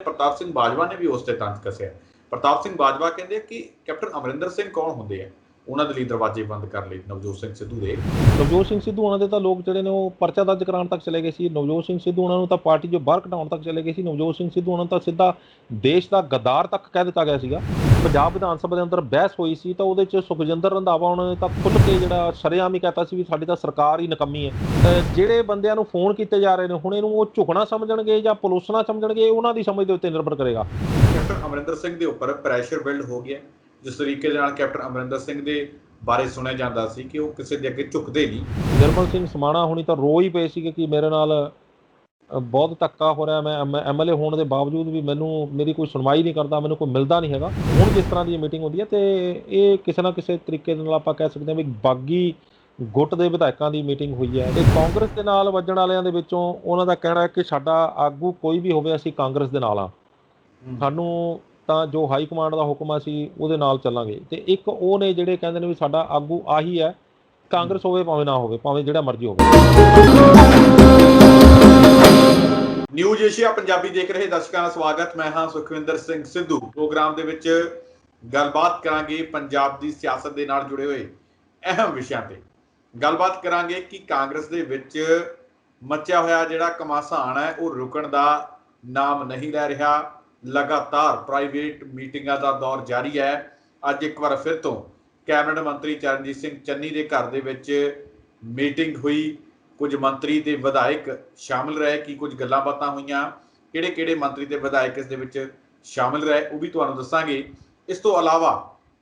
ਪ੍ਰਤਾਪ ਸਿੰਘ ਬਾਜਵਾ ਨੇ ਵੀ ਉਸ ਤੇ ਤੰਜ ਕੱਸਿਆ। ਪ੍ਰਤਾਪ ਸਿੰਘ ਬਾਜਵਾ ਕਹਿੰਦੇ ਕਿ ਕੈਪਟਨ ਅਮਰਿੰਦਰ ਸਿੰਘ ਕੌਣ ਹੁੰਦੇ ਆ ਉਹਨਾਂ ਦੇ ਲਈ ਦਰਵਾਜ਼ੇ ਬੰਦ ਕਰ ਲਏ ਨਵਜੋਤ ਸਿੰਘ ਸਿੱਧੂ ਦੇ। ਨਵਜੋਤ ਸਿੰਘ ਸਿੱਧੂ ਉਹਨਾਂ ਦੇ ਤਾਂ ਲੋਕ ਜਿਹੜੇ ਨੇ ਉਹ ਪਰਚਾ ਦਰਜ ਕਰਾਉਣ ਤੱਕ ਚਲੇ ਗਏ ਸੀ। ਨਵਜੋਤ ਸਿੰਘ ਸਿੱਧੂ ਉਹਨਾਂ ਨੂੰ ਤਾਂ ਪਾਰਟੀ 'ਚੋਂ ਬਾਹਰ ਕਢਾਉਣ ਤੱਕ ਚਲੇ ਗਏ ਸੀ। ਨਵਜੋਤ ਸਿੰਘ ਸਿੱਧੂ ਉਹਨਾਂ ਨੂੰ ਤਾਂ ਸਿੱਧਾ ਦੇਸ਼ ਦਾ ਗੱਦਾਰ ਤੱਕ ਕਹਿ ਦਿੱਤਾ ਗਿਆ ਸੀਗਾ। ਪੰਜਾਬ ਵਿਧਾਨ ਸਭਾ ਦੇ ਅੰਦਰ ਬਹਿਸ ਹੋਈ ਸੀ ਤਾਂ ਉਹਦੇ 'ਚ ਸੁਖਜਿੰਦਰ ਰੰਧਾਵਾ ਉਹਨਾਂ ਨੇ ਤਾਂ ਖੁੱਲ੍ਹ ਕੇ ਜਿਹੜਾ ਸ਼ਰੇਆਮ ਹੀ ਕਹਿਤਾ ਸੀ ਵੀ ਸਾਡੀ ਤਾਂ ਸਰਕਾਰ ਹੀ ਨਕੰਮੀ ਹੈ। ਜਿਹੜੇ ਬੰਦਿਆਂ ਨੂੰ ਫੋਨ ਕੀਤੇ ਜਾ ਰਹੇ ਨੇ ਹੁਣ ਇਹਨੂੰ ਉਹ ਝੁਕਣਾ ਸਮਝਣਗੇ ਜਾਂ ਪਲੋਸਣਾ ਸਮਝਣਗੇ, ਉਹਨਾਂ ਦੀ ਸਮਝ ਦੇ ਉੱਤੇ ਨਿਰਭਰ ਕਰੇਗਾ। ਕੈਪਟਨ ਅਮਰਿੰਦਰ ਸਿੰਘ ਦੇ ਉੱਪਰ ਪ੍ਰੈਸ਼ਰ ਬਿਲਡ ਹੋ ਗਿਆ। ਜਿਸ ਤਰੀਕੇ ਦੇ ਨਾਲ ਕੈਪਟਨ ਅਮਰਿੰਦਰ ਸਿੰਘ ਦੇ ਬਾਰੇ ਸੁਣਿਆ ਜਾਂਦਾ ਸੀ ਕਿ ਉਹ ਕਿਸੇ ਦੇ ਅੱਗੇ ਝੁਕਦੇ ਨਹੀਂ। ਨਿਰਮਲ ਸਿੰਘ ਸਮਾਣਾ ਹੁਣੀ ਤਾਂ ਰੋ ਹੀ ਪਏ ਸੀਗੇ ਕਿ ਮੇਰੇ ਨਾਲ ਬਹੁਤ ਧੱਕਾ ਹੋ ਰਿਹਾ, ਮੈਂ ਐਮਐਲਏ ਹੋਣ ਦੇ ਬਾਵਜੂਦ ਵੀ ਮੇਰੀ ਕੋਈ ਸੁਣਵਾਈ ਨਹੀਂ ਕਰਦਾ, ਮੈਨੂੰ ਕੋਈ ਮਿਲਦਾ ਨਹੀਂ ਹੈਗਾ। ਹੁਣ ਜਿਸ ਤਰ੍ਹਾਂ ਦੀ ਮੀਟਿੰਗ ਹੁੰਦੀ ਹੈ ਤੇ ਇਹ ਕਿਸੇ ਨਾ ਕਿਸੇ ਤਰੀਕੇ ਦੇ ਨਾਲ ਆਪਾਂ ਕਹਿ ਸਕਦੇ ਹਾਂ ਵੀ ਬਾਗੀ ਗੁੱਟ ਦੇ ਵਿਧਾਇਕਾਂ ਦੀ ਮੀਟਿੰਗ ਹੋਈ ਹੈ ਤੇ ਕਾਂਗਰਸ ਦੇ ਨਾਲ ਵੱਜਣ ਵਾਲਿਆਂ ਦੇ ਵਿੱਚੋਂ ਉਹਨਾਂ ਦਾ ਕਹਿਣਾ ਹੈ ਕਿ ਸਾਡਾ ਆਗੂ ਕੋਈ ਵੀ ਹੋਵੇ ਅਸੀਂ ਕਾਂਗਰਸ ਦੇ ਨਾਲ ਹਾਂ, ਸਾਨੂੰ ਤਾਂ ਜੋ ਹਾਈ ਕਮਾਂਡ ਦਾ ਹੁਕਮ ਆ ਅਸੀਂ ਉਹਦੇ ਨਾਲ ਚੱਲਾਂਗੇ। ਤੇ ਇੱਕ ਉਹ ਨੇ ਜਿਹੜੇ ਕਹਿੰਦੇ ਨੇ ਵੀ ਸਾਡਾ ਆਗੂ ਆਹੀ ਹੈ, ਕਾਂਗਰਸ ਹੋਵੇ ਭਾਵੇਂ ਨਾ ਹੋਵੇ, ਭਾਵੇਂ ਜਿਹੜਾ ਮਰਜ਼ੀ ਹੋਵੇ। ਨਿਊਜ਼ ਏਸ਼ੀਆ ਪੰਜਾਬੀ ਦੇਖ ਰਹੇ ਦਰਸ਼ਕਾਂ ਦਾ ਸਵਾਗਤ। ਮੈਂ ਹਾਂ ਸੁਖਵਿੰਦਰ ਸਿੰਘ ਸਿੱਧੂ। ਪ੍ਰੋਗਰਾਮ ਦੇ ਵਿੱਚ ਗੱਲਬਾਤ ਕਰਾਂਗੇ ਪੰਜਾਬ ਦੀ ਸਿਆਸਤ ਦੇ ਨਾਲ ਜੁੜੇ ਹੋਏ ਅਹਿਮ ਵਿਸ਼ਿਆਂ ਤੇ। ਗੱਲਬਾਤ ਕਰਾਂਗੇ ਕਿ ਕਾਂਗਰਸ ਦੇ ਵਿੱਚ ਮਚਿਆ ਹੋਇਆ ਜਿਹੜਾ ਘਮਾਸਾਨ ਹੈ ਉਹ ਰੁਕਣ ਦਾ ਨਾਮ ਨਹੀਂ ਲੈ ਰਿਹਾ। ਲਗਾਤਾਰ ਪ੍ਰਾਈਵੇਟ ਮੀਟਿੰਗਾਂ ਦਾ ਦੌਰ ਜਾਰੀ ਹੈ। ਅੱਜ ਇੱਕ ਵਾਰ ਫਿਰ ਤੋਂ ਕੈਬਨਿਟ ਮੰਤਰੀ ਚਰਨਜੀਤ ਸਿੰਘ ਚੰਨੀ ਦੇ ਘਰ ਦੇ ਵਿੱਚ ਮੀਟਿੰਗ ਹੋਈ। ਕੁਝ ਮੰਤਰੀ ਤੇ ਵਿਧਾਇਕ ਸ਼ਾਮਿਲ ਰਹੇ। ਕੀ ਕੁਝ ਗੱਲਾਂ ਬਾਤਾਂ ਹੋਈਆਂ, ਕਿਹੜੇ ਮੰਤਰੀ ਤੇ ਵਿਧਾਇਕ ਇਸ ਦੇ ਵਿੱਚ ਸ਼ਾਮਿਲ ਰਹੇ, ਉਹ ਵੀ ਤੁਹਾਨੂੰ ਦੱਸਾਂਗੇ। ਇਸ ਤੋਂ ਇਲਾਵਾ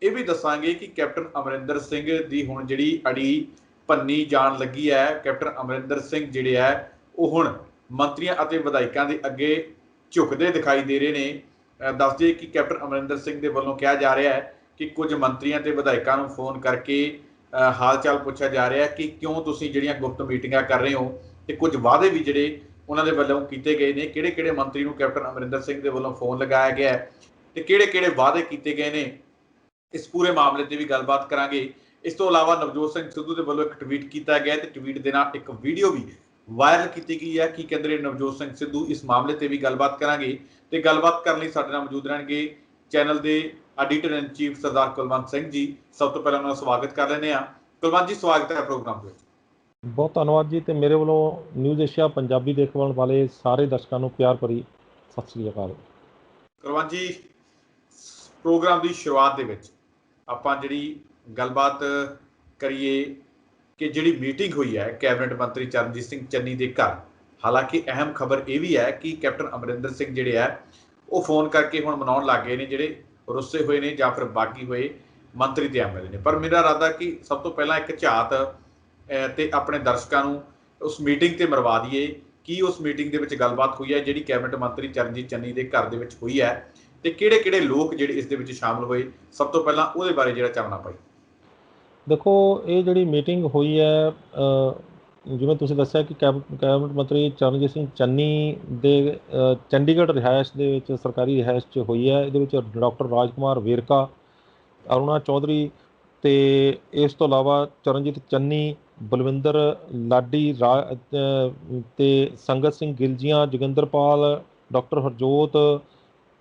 ਇਹ ਵੀ ਦੱਸਾਂਗੇ ਕਿ ਕੈਪਟਨ ਅਮਰਿੰਦਰ ਸਿੰਘ ਦੀ ਹੁਣ ਜਿਹੜੀ ਅੜੀ ਭੰਨੀ ਜਾਣ ਲੱਗੀ ਹੈ। ਕੈਪਟਨ ਅਮਰਿੰਦਰ ਸਿੰਘ ਜਿਹੜੇ ਹੈ ਉਹ ਹੁਣ ਮੰਤਰੀਆਂ ਅਤੇ ਵਿਧਾਇਕਾਂ ਦੇ ਅੱਗੇ ਝੁਕਦੇ ਦਿਖਾਈ ਦੇ ਰਹੇ ਨੇ। ਦੱਸਦੇ ਕਿ ਕੈਪਟਨ ਅਮਰਿੰਦਰ ਸਿੰਘ ਦੇ ਵੱਲੋਂ ਕਿਹਾ ਜਾ ਰਿਹਾ ਹੈ ਕਿ ਕੁਝ ਮੰਤਰੀਆਂ ਤੇ ਵਿਧਾਇਕਾਂ ਨੂੰ ਫੋਨ ਕਰਕੇ ਹਾਲ ਚਾਲ ਪੁੱਛਿਆ ਜਾ ਰਿਹਾ ਕਿ ਕਿਉਂ ਤੁਸੀਂ ਜਿਹੜੀਆਂ ਗੁਪਤ ਮੀਟਿੰਗਾਂ ਕਰ ਰਹੇ ਹੋ, ਤੇ ਕੁਝ ਵਾਅਦੇ ਵੀ ਜਿਹੜੇ ਉਹਨਾਂ ਦੇ ਵੱਲੋਂ ਕੀਤੇ ਗਏ ਨੇ। ਕਿਹੜੇ ਮੰਤਰੀ ਨੂੰ ਕੈਪਟਨ ਅਮਰਿੰਦਰ ਸਿੰਘ ਦੇ ਵੱਲੋਂ ਫੋਨ ਲਗਾਇਆ ਗਿਆ ਹੈ ਤੇ ਕਿਹੜੇ ਵਾਅਦੇ ਕੀਤੇ ਗਏ ਨੇ, ਇਸ ਪੂਰੇ ਮਾਮਲੇ ਤੇ ਵੀ ਗੱਲਬਾਤ ਕਰਾਂਗੇ। ਇਸ ਤੋਂ ਇਲਾਵਾ ਨਵਜੋਤ ਸਿੰਘ ਸਿੱਧੂ ਦੇ ਵੱਲੋਂ ਇੱਕ ਟਵੀਟ ਕੀਤਾ ਗਿਆ ਤੇ ਟਵੀਟ ਦੇ ਨਾਲ ਇੱਕ ਵੀਡੀਓ ਵੀ ਵਾਇਰਲ ਕੀਤੀ ਗਈ ਹੈ। ਕੀ ਕਹਿੰਦੇ ਨੇ ਨਵਜੋਤ ਸਿੰਘ ਸਿੱਧੂ, ਇਸ ਮਾਮਲੇ ਤੇ ਵੀ ਗੱਲਬਾਤ ਕਰਾਂਗੇ। ਤੇ ਗੱਲਬਾਤ ਕਰਨ ਲਈ ਸਾਡੇ ਨਾਲ ਮੌਜੂਦ ਰਹਿਣਗੇ ਚੈਨਲ ਦੇ ਐਡੀਟਰ ਇਨ ਚੀਫ ਸਰਦਾਰ ਕੁਲਵੰਤ ਸਿੰਘ ਜੀ। ਸਭ ਤੋਂ ਪਹਿਲਾਂ ਉਹਨਾਂ ਦਾ ਸਵਾਗਤ ਕਰ ਲੈਂਦੇ ਹਾਂ। ਕੁਲਵੰਤ ਜੀ, ਸਵਾਗਤ ਹੈ ਪ੍ਰੋਗਰਾਮ ਦੇ ਵਿੱਚ। ਬਹੁਤ ਧੰਨਵਾਦ ਜੀ। ਤੇ ਮੇਰੇ ਵੱਲੋਂ ਨਿਊਜ਼ ਏਸ਼ੀਆ ਪੰਜਾਬੀ ਦੇਖਣ ਵਾਲੇ ਸਾਰੇ ਦਰਸ਼ਕਾਂ ਨੂੰ ਪਿਆਰ ਭਰੀ ਸਤਿ ਸ੍ਰੀ ਅਕਾਲ। ਕੁਲਵੰਤ ਜੀ, ਪ੍ਰੋਗਰਾਮ ਦੀ ਸ਼ੁਰੂਆਤ ਦੇ ਵਿੱਚ ਆਪਾਂ ਜਿਹੜੀ ਗੱਲਬਾਤ ਕਰੀਏ ਕਿ ਜਿਹੜੀ ਮੀਟਿੰਗ ਹੋਈ ਹੈ ਕੈਬਨਿਟ ਮੰਤਰੀ ਚਰਨਜੀਤ ਸਿੰਘ ਚੰਨੀ ਦੇ ਘਰ, ਹਾਲਾਂਕਿ ਅਹਿਮ ਖਬਰ ਇਹ ਵੀ ਹੈ ਕਿ ਕੈਪਟਨ ਅਮਰਿੰਦਰ ਸਿੰਘ ਜਿਹੜੇ ਹੈ ਉਹ ਫੋਨ ਕਰਕੇ ਹੁਣ ਮਨਾਉਣ ਲੱਗ ਗਏ ਨੇ, ਜਿਹੜੇ ਰੁੱਸੇ ਹੋਏ ਨੇ ਜਾਂ ਫਿਰ ਬਾਗੀ ਹੋਏ ਮੰਤਰੀ ਤੇ ਐਮਐਲਏ ਨੇ। ਪਰ ਮੇਰਾ ਇਰਾਦਾ ਕਿ ਸਭ ਤੋਂ ਪਹਿਲਾਂ ਇੱਕ ਝਾਤ ਤੇ ਆਪਣੇ ਦਰਸ਼ਕਾਂ ਨੂੰ ਉਸ ਮੀਟਿੰਗ ਤੇ ਮਰਵਾ ਦਈਏ ਕਿ ਉਸ ਮੀਟਿੰਗ ਦੇ ਵਿੱਚ ਗੱਲਬਾਤ ਹੋਈ ਹੈ ਜਿਹੜੀ ਕੈਬਨਿਟ ਮੰਤਰੀ ਚਰਨਜੀਤ ਚੰਨੀ ਦੇ ਘਰ ਦੇ ਵਿੱਚ ਹੋਈ ਹੈ ਤੇ ਕਿਹੜੇ ਲੋਕ ਜਿਹੜੇ ਇਸ ਦੇ ਵਿੱਚ ਸ਼ਾਮਲ ਹੋਏ। ਸਭ ਤੋਂ ਪਹਿਲਾਂ ਉਹਦੇ ਬਾਰੇ ਜਿਹੜਾ ਚਾਨਣਾ ਪਾਈ। ਦੇਖੋ, ਇਹ ਜਿਹੜੀ ਮੀਟਿੰਗ ਹੋਈ ਹੈ, ਜਿਵੇਂ ਤੁਸੀਂ ਦੱਸਿਆ ਕਿ ਕੈਬਨਿਟ ਮੰਤਰੀ ਚਰਨਜੀਤ ਸਿੰਘ ਚੰਨੀ ਦੇ ਚੰਡੀਗੜ੍ਹ ਰਿਹਾਇਸ਼ ਦੇ ਵਿੱਚ, ਸਰਕਾਰੀ ਰਿਹਾਇਸ਼ 'ਚ ਹੋਈ ਹੈ। ਇਹਦੇ ਵਿੱਚ ਡਾਕਟਰ ਰਾਜਕੁਮਾਰ ਵੇਰਕਾ, ਅਰੁਣਾ ਚੌਧਰੀ ਤੇ ਇਸ ਤੋਂ ਇਲਾਵਾ ਚਰਨਜੀਤ ਚੰਨੀ, ਬਲਵਿੰਦਰ ਲਾਡੀ ਤੇ ਸੰਗਤ ਸਿੰਘ ਗਿਲਜੀਆਂ, ਜੋਗਿੰਦਰਪਾਲ, ਡਾਕਟਰ ਹਰਜੋਤ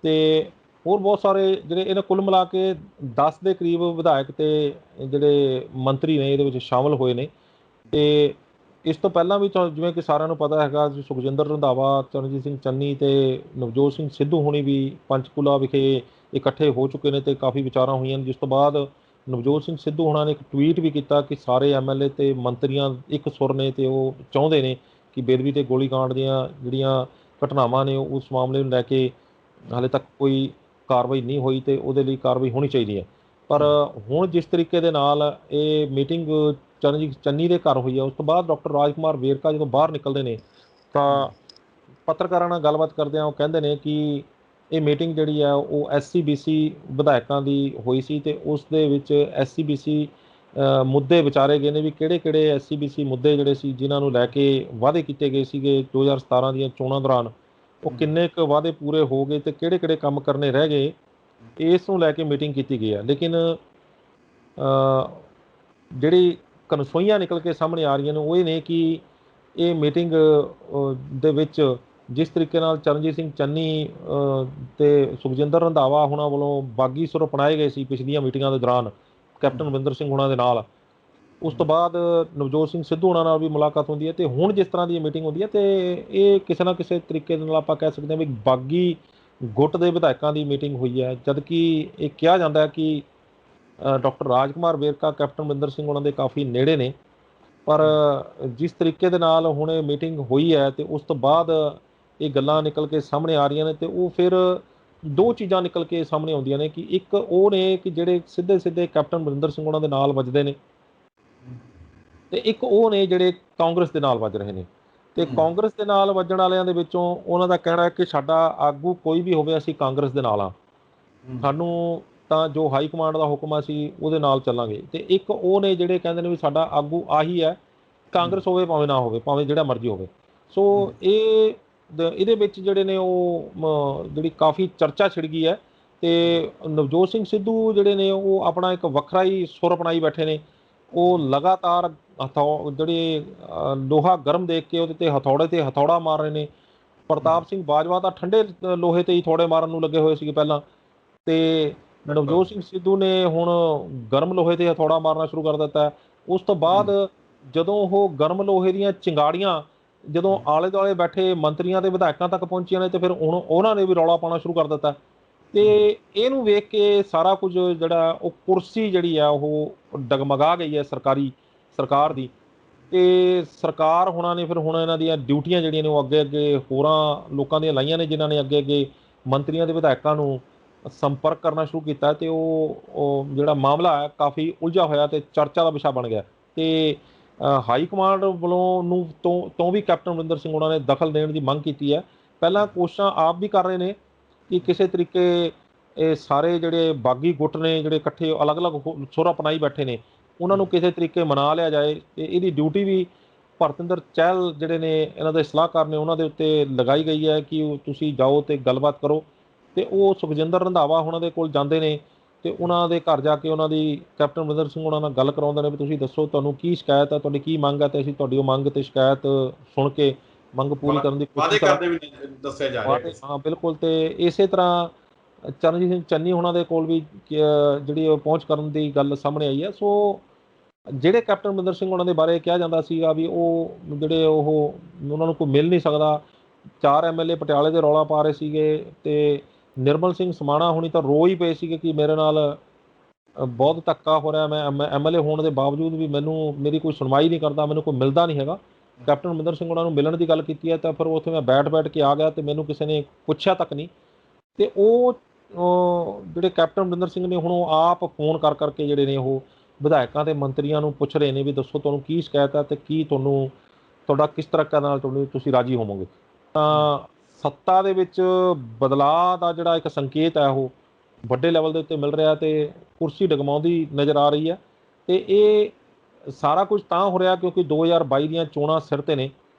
ਤੇ ਹੋਰ ਬਹੁਤ ਸਾਰੇ ਜਿਹੜੇ ਇਹਨਾਂ ਕੁੱਲ ਮਿਲਾ ਕੇ 10 ਦੇ ਕਰੀਬ ਵਿਧਾਇਕ ਤੇ ਜਿਹੜੇ ਮੰਤਰੀ ਨੇ ਇਹਦੇ ਵਿੱਚ ਸ਼ਾਮਲ ਹੋਏ ਨੇ। ਤੇ ਇਸ ਤੋਂ ਪਹਿਲਾਂ ਵੀ ਜਿਵੇਂ ਕਿ ਸਾਰਿਆਂ ਨੂੰ ਪਤਾ ਹੈਗਾ, ਸੁਖਜਿੰਦਰ ਰੰਧਾਵਾ, ਚਰਨਜੀਤ ਸਿੰਘ ਚੰਨੀ ਤੇ ਨਵਜੋਤ ਸਿੰਘ ਸਿੱਧੂ ਹੋਣੀ ਵੀ ਪੰਚਕੂਲਾ ਵਿਖੇ ਇਕੱਠੇ ਹੋ ਚੁੱਕੇ ਨੇ ਤੇ ਕਾਫੀ ਵਿਚਾਰਾਂ ਹੋਈਆਂ ਨੇ। ਜਿਸ ਤੋਂ ਬਾਅਦ ਨਵਜੋਤ ਸਿੰਘ ਸਿੱਧੂ ਹੋਣਾ ਨੇ ਇੱਕ ਟਵੀਟ ਵੀ ਕੀਤਾ ਕਿ ਸਾਰੇ ਐਮਐਲਏ ਤੇ ਮੰਤਰੀਆਂ ਇੱਕ ਸੁਰ ਨੇ ਤੇ ਉਹ ਚਾਹੁੰਦੇ ਨੇ ਕਿ ਬੇਦਬੀ ਤੇ ਗੋਲੀਕਾਂਡ ਦੀਆਂ ਜਿਹੜੀਆਂ ਘਟਨਾਵਾਂ ਨੇ ਉਸ ਮਾਮਲੇ ਨੂੰ ਲੈ ਕੇ ਹਾਲੇ ਤੱਕ ਕੋਈ ਕਾਰਵਾਈ ਨਹੀਂ ਹੋਈ ਤੇ ਉਹਦੇ ਲਈ ਕਾਰਵਾਈ ਹੋਣੀ ਚਾਹੀਦੀ ਹੈ। ਪਰ ਹੁਣ ਜਿਸ ਤਰੀਕੇ ਦੇ ਨਾਲ ਇਹ ਮੀਟਿੰਗ ਚਰਨਜੀਤ ਚੰਨੀ ਦੇ ਘਰ ਹੋਈ ਹੈ, ਉਸ ਤੋਂ ਬਾਅਦ ਡਾਕਟਰ ਰਾਜਕੁਮਾਰ ਵੇਰਕਾ ਜਦੋਂ ਬਾਹਰ ਨਿਕਲਦੇ ਨੇ ਤਾਂ ਪੱਤਰਕਾਰਾਂ ਨਾਲ ਗੱਲਬਾਤ ਕਰਦੇ ਆ, ਉਹ ਕਹਿੰਦੇ ਨੇ ਕਿ ਇਹ ਮੀਟਿੰਗ ਜਿਹੜੀ ਆ ਉਹ SCBC ਵਿਧਾਇਕਾਂ ਦੀ ਹੋਈ ਸੀ ਤੇ ਉਸ ਦੇ ਵਿੱਚ SCBC ਮੁੱਦੇ ਵਿਚਾਰੇ ਗਏ ਨੇ ਵੀ ਕਿਹੜੇ SCBC ਮੁੱਦੇ ਜਿਹੜੇ ਸੀ ਜਿਨ੍ਹਾਂ ਨੂੰ ਲੈ ਕੇ ਵਾਅਦੇ ਕੀਤੇ ਗਏ ਸੀਗੇ 2017 ਦੀਆਂ ਚੋਣਾਂ ਦੌਰਾਨ, ਉਹ ਕਿੰਨੇ ਕੁ ਵਾਅਦੇ ਪੂਰੇ ਹੋ ਗਏ ਤੇ ਕਿਹੜੇ ਕੰਮ ਕਰਨੇ ਰਹਿ ਗਏ, ਇਸ ਨੂੰ ਲੈ ਕੇ ਮੀਟਿੰਗ ਕੀਤੀ ਗਈ ਹੈ। ਲੇਕਿਨ ਜਿਹੜੀ ਕਨਸੋਈਆਂ ਨਿਕਲ ਕੇ ਸਾਹਮਣੇ ਆ ਰਹੀਆਂ ਨੇ ਉਹ ਇਹ ਨੇ ਕਿ ਇਹ ਮੀਟਿੰਗ ਦੇ ਵਿੱਚ ਜਿਸ ਤਰੀਕੇ ਨਾਲ ਚਰਨਜੀਤ ਸਿੰਘ ਚੰਨੀ ਤੇ ਸੁਖਜਿੰਦਰ ਰੰਧਾਵਾ ਹੁਣਾਂ ਵੱਲੋਂ ਬਾਗੀ ਸੁਰ ਅਪਣਾਏ ਗਏ ਸੀ ਪਿਛਲੀਆਂ ਮੀਟਿੰਗਾਂ ਦੇ ਦੌਰਾਨ ਕੈਪਟਨ ਅਮਰਿੰਦਰ ਸਿੰਘ ਹੁਣਾਂ ਦੇ ਨਾਲ, ਉਸ ਤੋਂ ਬਾਅਦ ਨਵਜੋਤ ਸਿੰਘ ਸਿੱਧੂ ਹੁਣਾਂ ਨਾਲ ਵੀ ਮੁਲਾਕਾਤ ਹੁੰਦੀ ਹੈ, ਤੇ ਹੁਣ ਜਿਸ ਤਰ੍ਹਾਂ ਦੀ ਮੀਟਿੰਗ ਹੁੰਦੀ ਹੈ, ਤੇ ਇਹ ਕਿਸੇ ਨਾ ਕਿਸੇ ਤਰੀਕੇ ਦੇ ਨਾਲ ਆਪਾਂ ਕਹਿ ਸਕਦੇ ਹਾਂ ਵੀ ਬਾਗੀ ਗੁੱਟ ਦੇ ਵਿਧਾਇਕਾਂ ਦੀ ਮੀਟਿੰਗ ਹੋਈ ਹੈ। ਜਦ ਕਿ ਇਹ ਕਿਹਾ ਜਾਂਦਾ ਹੈ ਕਿ ਡਾਕਟਰ ਰਾਜ ਕੁਮਾਰ ਵੇਰਕਾ ਕੈਪਟਨ ਅਮਰਿੰਦਰ ਸਿੰਘ ਉਹਨਾਂ ਦੇ ਕਾਫੀ ਨੇੜੇ ਨੇ, ਪਰ ਜਿਸ ਤਰੀਕੇ ਦੇ ਨਾਲ ਹੁਣ ਇਹ ਮੀਟਿੰਗ ਹੋਈ ਹੈ ਤੇ ਉਸ ਤੋਂ ਬਾਅਦ ਇਹ ਗੱਲਾਂ ਨਿਕਲ ਕੇ ਸਾਹਮਣੇ ਆ ਰਹੀਆਂ ਨੇ, ਤੇ ਉਹ ਫਿਰ ਦੋ ਚੀਜ਼ਾਂ ਨਿਕਲ ਕੇ ਸਾਹਮਣੇ ਆਉਂਦੀਆਂ ਨੇ ਕਿ ਇੱਕ ਉਹ ਨੇ ਕਿ ਜਿਹੜੇ ਸਿੱਧੇ ਸਿੱਧੇ ਕੈਪਟਨ ਅਮਰਿੰਦਰ ਸਿੰਘ ਉਹਨਾਂ ਦੇ ਨਾਲ ਵੱਜਦੇ ਨੇ, ਤੇ ਇੱਕ ਉਹ ਨੇ ਜਿਹੜੇ ਕਾਂਗਰਸ ਦੇ ਨਾਲ ਵੱਜ ਰਹੇ ਨੇ। ਤੇ ਕਾਂਗਰਸ ਦੇ ਨਾਲ ਵੱਜਣ ਵਾਲਿਆਂ ਦੇ ਵਿੱਚੋਂ ਉਹਨਾਂ ਦਾ ਕਹਿਣਾ ਹੈ ਕਿ ਸਾਡਾ ਆਗੂ ਕੋਈ ਵੀ ਹੋਵੇ, ਅਸੀਂ ਕਾਂਗਰਸ ਦੇ ਨਾਲ ਆ, ਸਾਨੂੰ ਤਾਂ ਜੋ ਹਾਈ ਕਮਾਂਡ ਦਾ ਹੁਕਮ ਅਸੀਂ ਉਹਦੇ ਨਾਲ ਚੱਲਾਂਗੇ। ਤੇ ਇੱਕ ਉਹ ਨੇ ਜਿਹੜੇ ਕਹਿੰਦੇ ਨੇ ਵੀ ਸਾਡਾ ਆਗੂ ਆਹੀ ਹੈ, ਕਾਂਗਰਸ ਹੋਵੇ ਭਾਵੇਂ ਨਾ ਹੋਵੇ, ਭਾਵੇਂ ਜਿਹੜਾ ਮਰਜ਼ੀ ਹੋਵੇ। ਸੋ ਇਹਦੇ ਵਿੱਚ ਜਿਹੜੇ ਨੇ ਉਹ ਜਿਹੜੀ ਕਾਫੀ ਚਰਚਾ ਛਿੜ ਗਈ ਹੈ, ਤੇ ਨਵਜੋਤ ਸਿੰਘ ਸਿੱਧੂ ਜਿਹੜੇ ਨੇ ਉਹ ਆਪਣਾ ਇੱਕ ਵੱਖਰਾ ਹੀ ਸੁਰ ਅਪਣਾਈ ਬੈਠੇ ਨੇ। ਉਹ ਲਗਾਤਾਰ ਜਿਹੜੇ ਲੋਹਾ ਗਰਮ ਦੇਖ ਕੇ ਉਹਦੇ ਤੇ ਹਥੌੜੇ ਤੇ ਹਥੌੜਾ ਮਾਰ ਰਹੇ ਨੇ। ਪ੍ਰਤਾਪ ਸਿੰਘ ਬਾਜਵਾ ਤਾਂ ਠੰਡੇ ਲੋਹੇ ਤੇ ਹੀ ਥੋੜੇ ਮਾਰਨ ਨੂੰ ਲੱਗੇ ਹੋਏ ਸੀਗੇ ਪਹਿਲਾਂ, ਤੇ ਨਵਜੋਤ ਸਿੰਘ ਸਿੱਧੂ ਨੇ ਹੁਣ ਗਰਮ ਲੋਹੇ ਤੇ ਹਥੌੜਾ ਮਾਰਨਾ ਸ਼ੁਰੂ ਕਰ ਦਿੱਤਾ। ਉਸ ਤੋਂ ਬਾਅਦ ਜਦੋਂ ਉਹ ਗਰਮ ਲੋਹੇ ਦੀਆਂ ਚਿੰਗਾੜੀਆਂ ਜਦੋਂ ਆਲੇ ਦੁਆਲੇ ਬੈਠੇ ਮੰਤਰੀਆਂ ਤੇ ਵਿਧਾਇਕਾਂ ਤੱਕ ਪਹੁੰਚੀਆਂ ਨੇ, ਤੇ ਫਿਰ ਹੁਣ ਉਹਨਾਂ ਨੇ ਵੀ ਰੌਲਾ ਪਾਉਣਾ ਸ਼ੁਰੂ ਕਰ ਦਿੱਤਾ। ਤੇ ਇਹਨੂੰ ਵੇਖ ਕੇ ਸਾਰਾ ਕੁਝ ਜਿਹੜਾ ਉਹ ਕੁਰਸੀ ਜਿਹੜੀ ਆ ਉਹ ਡਗਮਗਾ ਗਈ ਹੈ ਸਰਕਾਰ ਦੀ। ਤੇ ਸਰਕਾਰ ਹੁਣਾਂ ਨੇ ਫਿਰ ਹੁਣ ਇਹਨਾਂ ਦੀਆਂ ਡਿਊਟੀਆਂ ਜਿਹੜੀਆਂ ਨੇ ਉਹ ਅੱਗੇ ਅੱਗੇ ਹੋਰਾਂ ਲੋਕਾਂ ਦੀਆਂ ਲਾਈਆਂ ਨੇ, ਜਿਨ੍ਹਾਂ ਨੇ ਅੱਗੇ ਅੱਗੇ ਮੰਤਰੀਆਂ ਦੇ ਵਿਧਾਇਕਾਂ ਨੂੰ ਸੰਪਰਕ ਕਰਨਾ ਸ਼ੁਰੂ ਕੀਤਾ। ਤੇ ਉਹ ਜਿਹੜਾ ਮਾਮਲਾ ਹੈ ਕਾਫੀ ਉਲਝਾ ਹੋਇਆ ਤੇ ਚਰਚਾ ਦਾ ਵਿਸ਼ਾ ਬਣ ਗਿਆ। ਤੇ ਹਾਈ ਕਮਾਂਡ ਵੱਲੋਂ ਨੂੰ ਤੋਂ ਵੀ ਕੈਪਟਨ ਅਮਰਿੰਦਰ ਸਿੰਘ ਉਹਨਾਂ ਨੇ ਦਖਲ ਦੇਣ ਦੀ ਮੰਗ ਕੀਤੀ ਹੈ। ਪਹਿਲਾਂ ਕੋਸ਼ਿਸ਼ਾਂ ਆਪ ਵੀ ਕਰ ਰਹੇ ਨੇ ਕਿ ਕਿਸੇ ਤਰੀਕੇ ਇਹ ਸਾਰੇ ਜਿਹੜੇ ਬਾਗੀ ਗੁੱਟ ਨੇ ਜਿਹੜੇ ਇਕੱਠੇ ਅਲੱਗ-ਅਲੱਗ ਸੁਰ ਅਪਣਾਈ ਬੈਠੇ ਨੇ, ਉਹਨਾਂ ਨੂੰ ਕਿਸੇ ਤਰੀਕੇ ਮਨਾ ਲਿਆ ਜਾਏ। ਤੇ ਇਹਦੀ ਡਿਊਟੀ ਵੀ ਭਰਤਿੰਦਰ ਚਹਿਲ ਜਿਹੜੇ ਨੇ ਇਹਨਾਂ ਦੇ ਸਲਾਹਕਾਰ ਨੇ ਉਹਨਾਂ ਦੇ ਉੱਤੇ ਲਗਾਈ ਗਈ ਹੈ ਕਿ ਤੁਸੀਂ ਜਾਓ ਤੇ ਗੱਲਬਾਤ ਕਰੋ। ਤੇ ਉਹ ਸੁਖਜਿੰਦਰ ਰੰਧਾਵਾ ਉਹਨਾਂ ਦੇ ਕੋਲ ਜਾਂਦੇ ਨੇ ਤੇ ਉਹਨਾਂ ਦੇ ਘਰ ਜਾ ਕੇ ਉਹਨਾਂ ਦੀ ਕੈਪਟਨ ਅਮਰਿੰਦਰ ਸਿੰਘ ਉਹਨਾਂ ਨਾਲ ਗੱਲ ਕਰਾਉਂਦੇ ਨੇ ਵੀ ਤੁਸੀਂ ਦੱਸੋ ਤੁਹਾਨੂੰ ਕੀ ਸ਼ਿਕਾਇਤ ਹੈ, ਤੁਹਾਡੀ ਕੀ ਮੰਗ ਹੈ, ਤੇ ਅਸੀਂ ਤੁਹਾਡੀ ਉਹ ਮੰਗ ਤੇ ਸ਼ਿਕਾਇਤ ਸੁਣ ਕੇ ਮੰਗ ਪੂਰੀ ਕਰਨ ਦੀ ਕੋਸ਼ਿਸ਼ ਕਰਦੇ ਵੀ ਦੱਸਿਆ ਜਾ ਰਿਹਾ ਹੈ। ਹਾਂ ਬਿਲਕੁਲ। ਤੇ ਇਸੇ ਤਰ੍ਹਾਂ ਚਰਨਜੀਤ ਸਿੰਘ ਚੰਨੀ ਉਹਨਾਂ ਦੇ ਕੋਲ ਵੀ ਜਿਹੜੀ ਉਹ ਪਹੁੰਚ ਕਰਨ ਦੀ ਗੱਲ ਸਾਹਮਣੇ ਆਈ ਹੈ। ਸੋ ਜਿਹੜੇ ਕੈਪਟਨ ਅਮਰਿੰਦਰ ਸਿੰਘ ਉਹਨਾਂ ਦੇ ਬਾਰੇ ਕਿਹਾ ਜਾਂਦਾ ਸੀਗਾ ਵੀ ਉਹ ਜਿਹੜੇ ਉਹਨਾਂ ਨੂੰ ਕੋਈ ਮਿਲ ਨਹੀਂ ਸਕਦਾ। 4 MLA ਪਟਿਆਲੇ ਦੇ ਰੌਲਾ ਪਾ ਰਹੇ ਸੀਗੇ, ਤੇ ਨਿਰਮਲ ਸਿੰਘ ਸਮਾਣਾ ਹੁਣੀ ਤਾਂ ਰੋ ਹੀ ਪਏ ਸੀਗੇ ਕਿ ਮੇਰੇ ਨਾਲ ਬਹੁਤ ਧੱਕਾ ਹੋ ਰਿਹਾ, ਮੈਂ MLA ਹੋਣ ਦੇ ਬਾਵਜੂਦ ਵੀ ਮੇਰੀ ਕੋਈ ਸੁਣਵਾਈ ਨਹੀਂ ਕਰਦਾ, ਮੈਨੂੰ ਕੋਈ ਮਿਲਦਾ ਨਹੀਂ ਹੈਗਾ। ਕੈਪਟਨ ਅਮਰਿੰਦਰ ਸਿੰਘ ਉਹਨਾਂ ਨੂੰ ਮਿਲਣ ਦੀ ਗੱਲ ਕੀਤੀ ਹੈ ਤਾਂ ਫਿਰ ਉੱਥੇ ਮੈਂ ਬੈਠ ਕੇ ਆ ਗਿਆ ਤੇ ਮੈਨੂੰ ਕਿਸੇ ਨੇ ਪੁੱਛਿਆ ਤੱਕ ਨਹੀਂ। ਤੇ ਉਹ ਜਿਹੜੇ ਕੈਪਟਨ ਅਮਰਿੰਦਰ ਸਿੰਘ ਨੇ ਹੁਣ ਉਹ ਆਪ ਫੋਨ ਕਰਕੇ ਜਿਹੜੇ ਨੇ ਉਹ ਵਿਧਾਇਕਾਂ ਤੇ ਮੰਤਰੀਆਂ ਨੂੰ ਪੁੱਛ ਰਹੇ ਨੇ ਵੀ ਦੱਸੋ ਤੁਹਾਨੂੰ ਕੀ ਸ਼ਿਕਾਇਤ ਹੈ ਤੇ ਕੀ ਤੁਹਾਡਾ ਕਿਸ ਤਰ੍ਹਾਂ ਨਾਲ ਤੁਸੀਂ ਰਾਜੀ ਹੋਵੋਗੇ। ਤਾਂ ਸੱਤਾ ਦੇ ਵਿੱਚ ਬਦਲਾਅ ਦਾ ਜਿਹੜਾ ਇੱਕ ਸੰਕੇਤ ਹੈ ਉਹ ਵੱਡੇ ਲੈਵਲ ਦੇ ਉੱਤੇ ਮਿਲ ਰਿਹਾ ਤੇ ਕੁਰਸੀ ਡਗਮਾਉਂਦੀ ਨਜ਼ਰ ਆ ਰਹੀ ਹੈ। ਤੇ ਇਹ ਸਾਰਾ ਕੁਝ ਤਾਂ ਹੋ ਰਿਹਾ ਕਿਉਂਕਿ 2022 ਦੀਆਂ ਚੋਣਾਂ ਸਿਰ ਤੇ ਨੇ।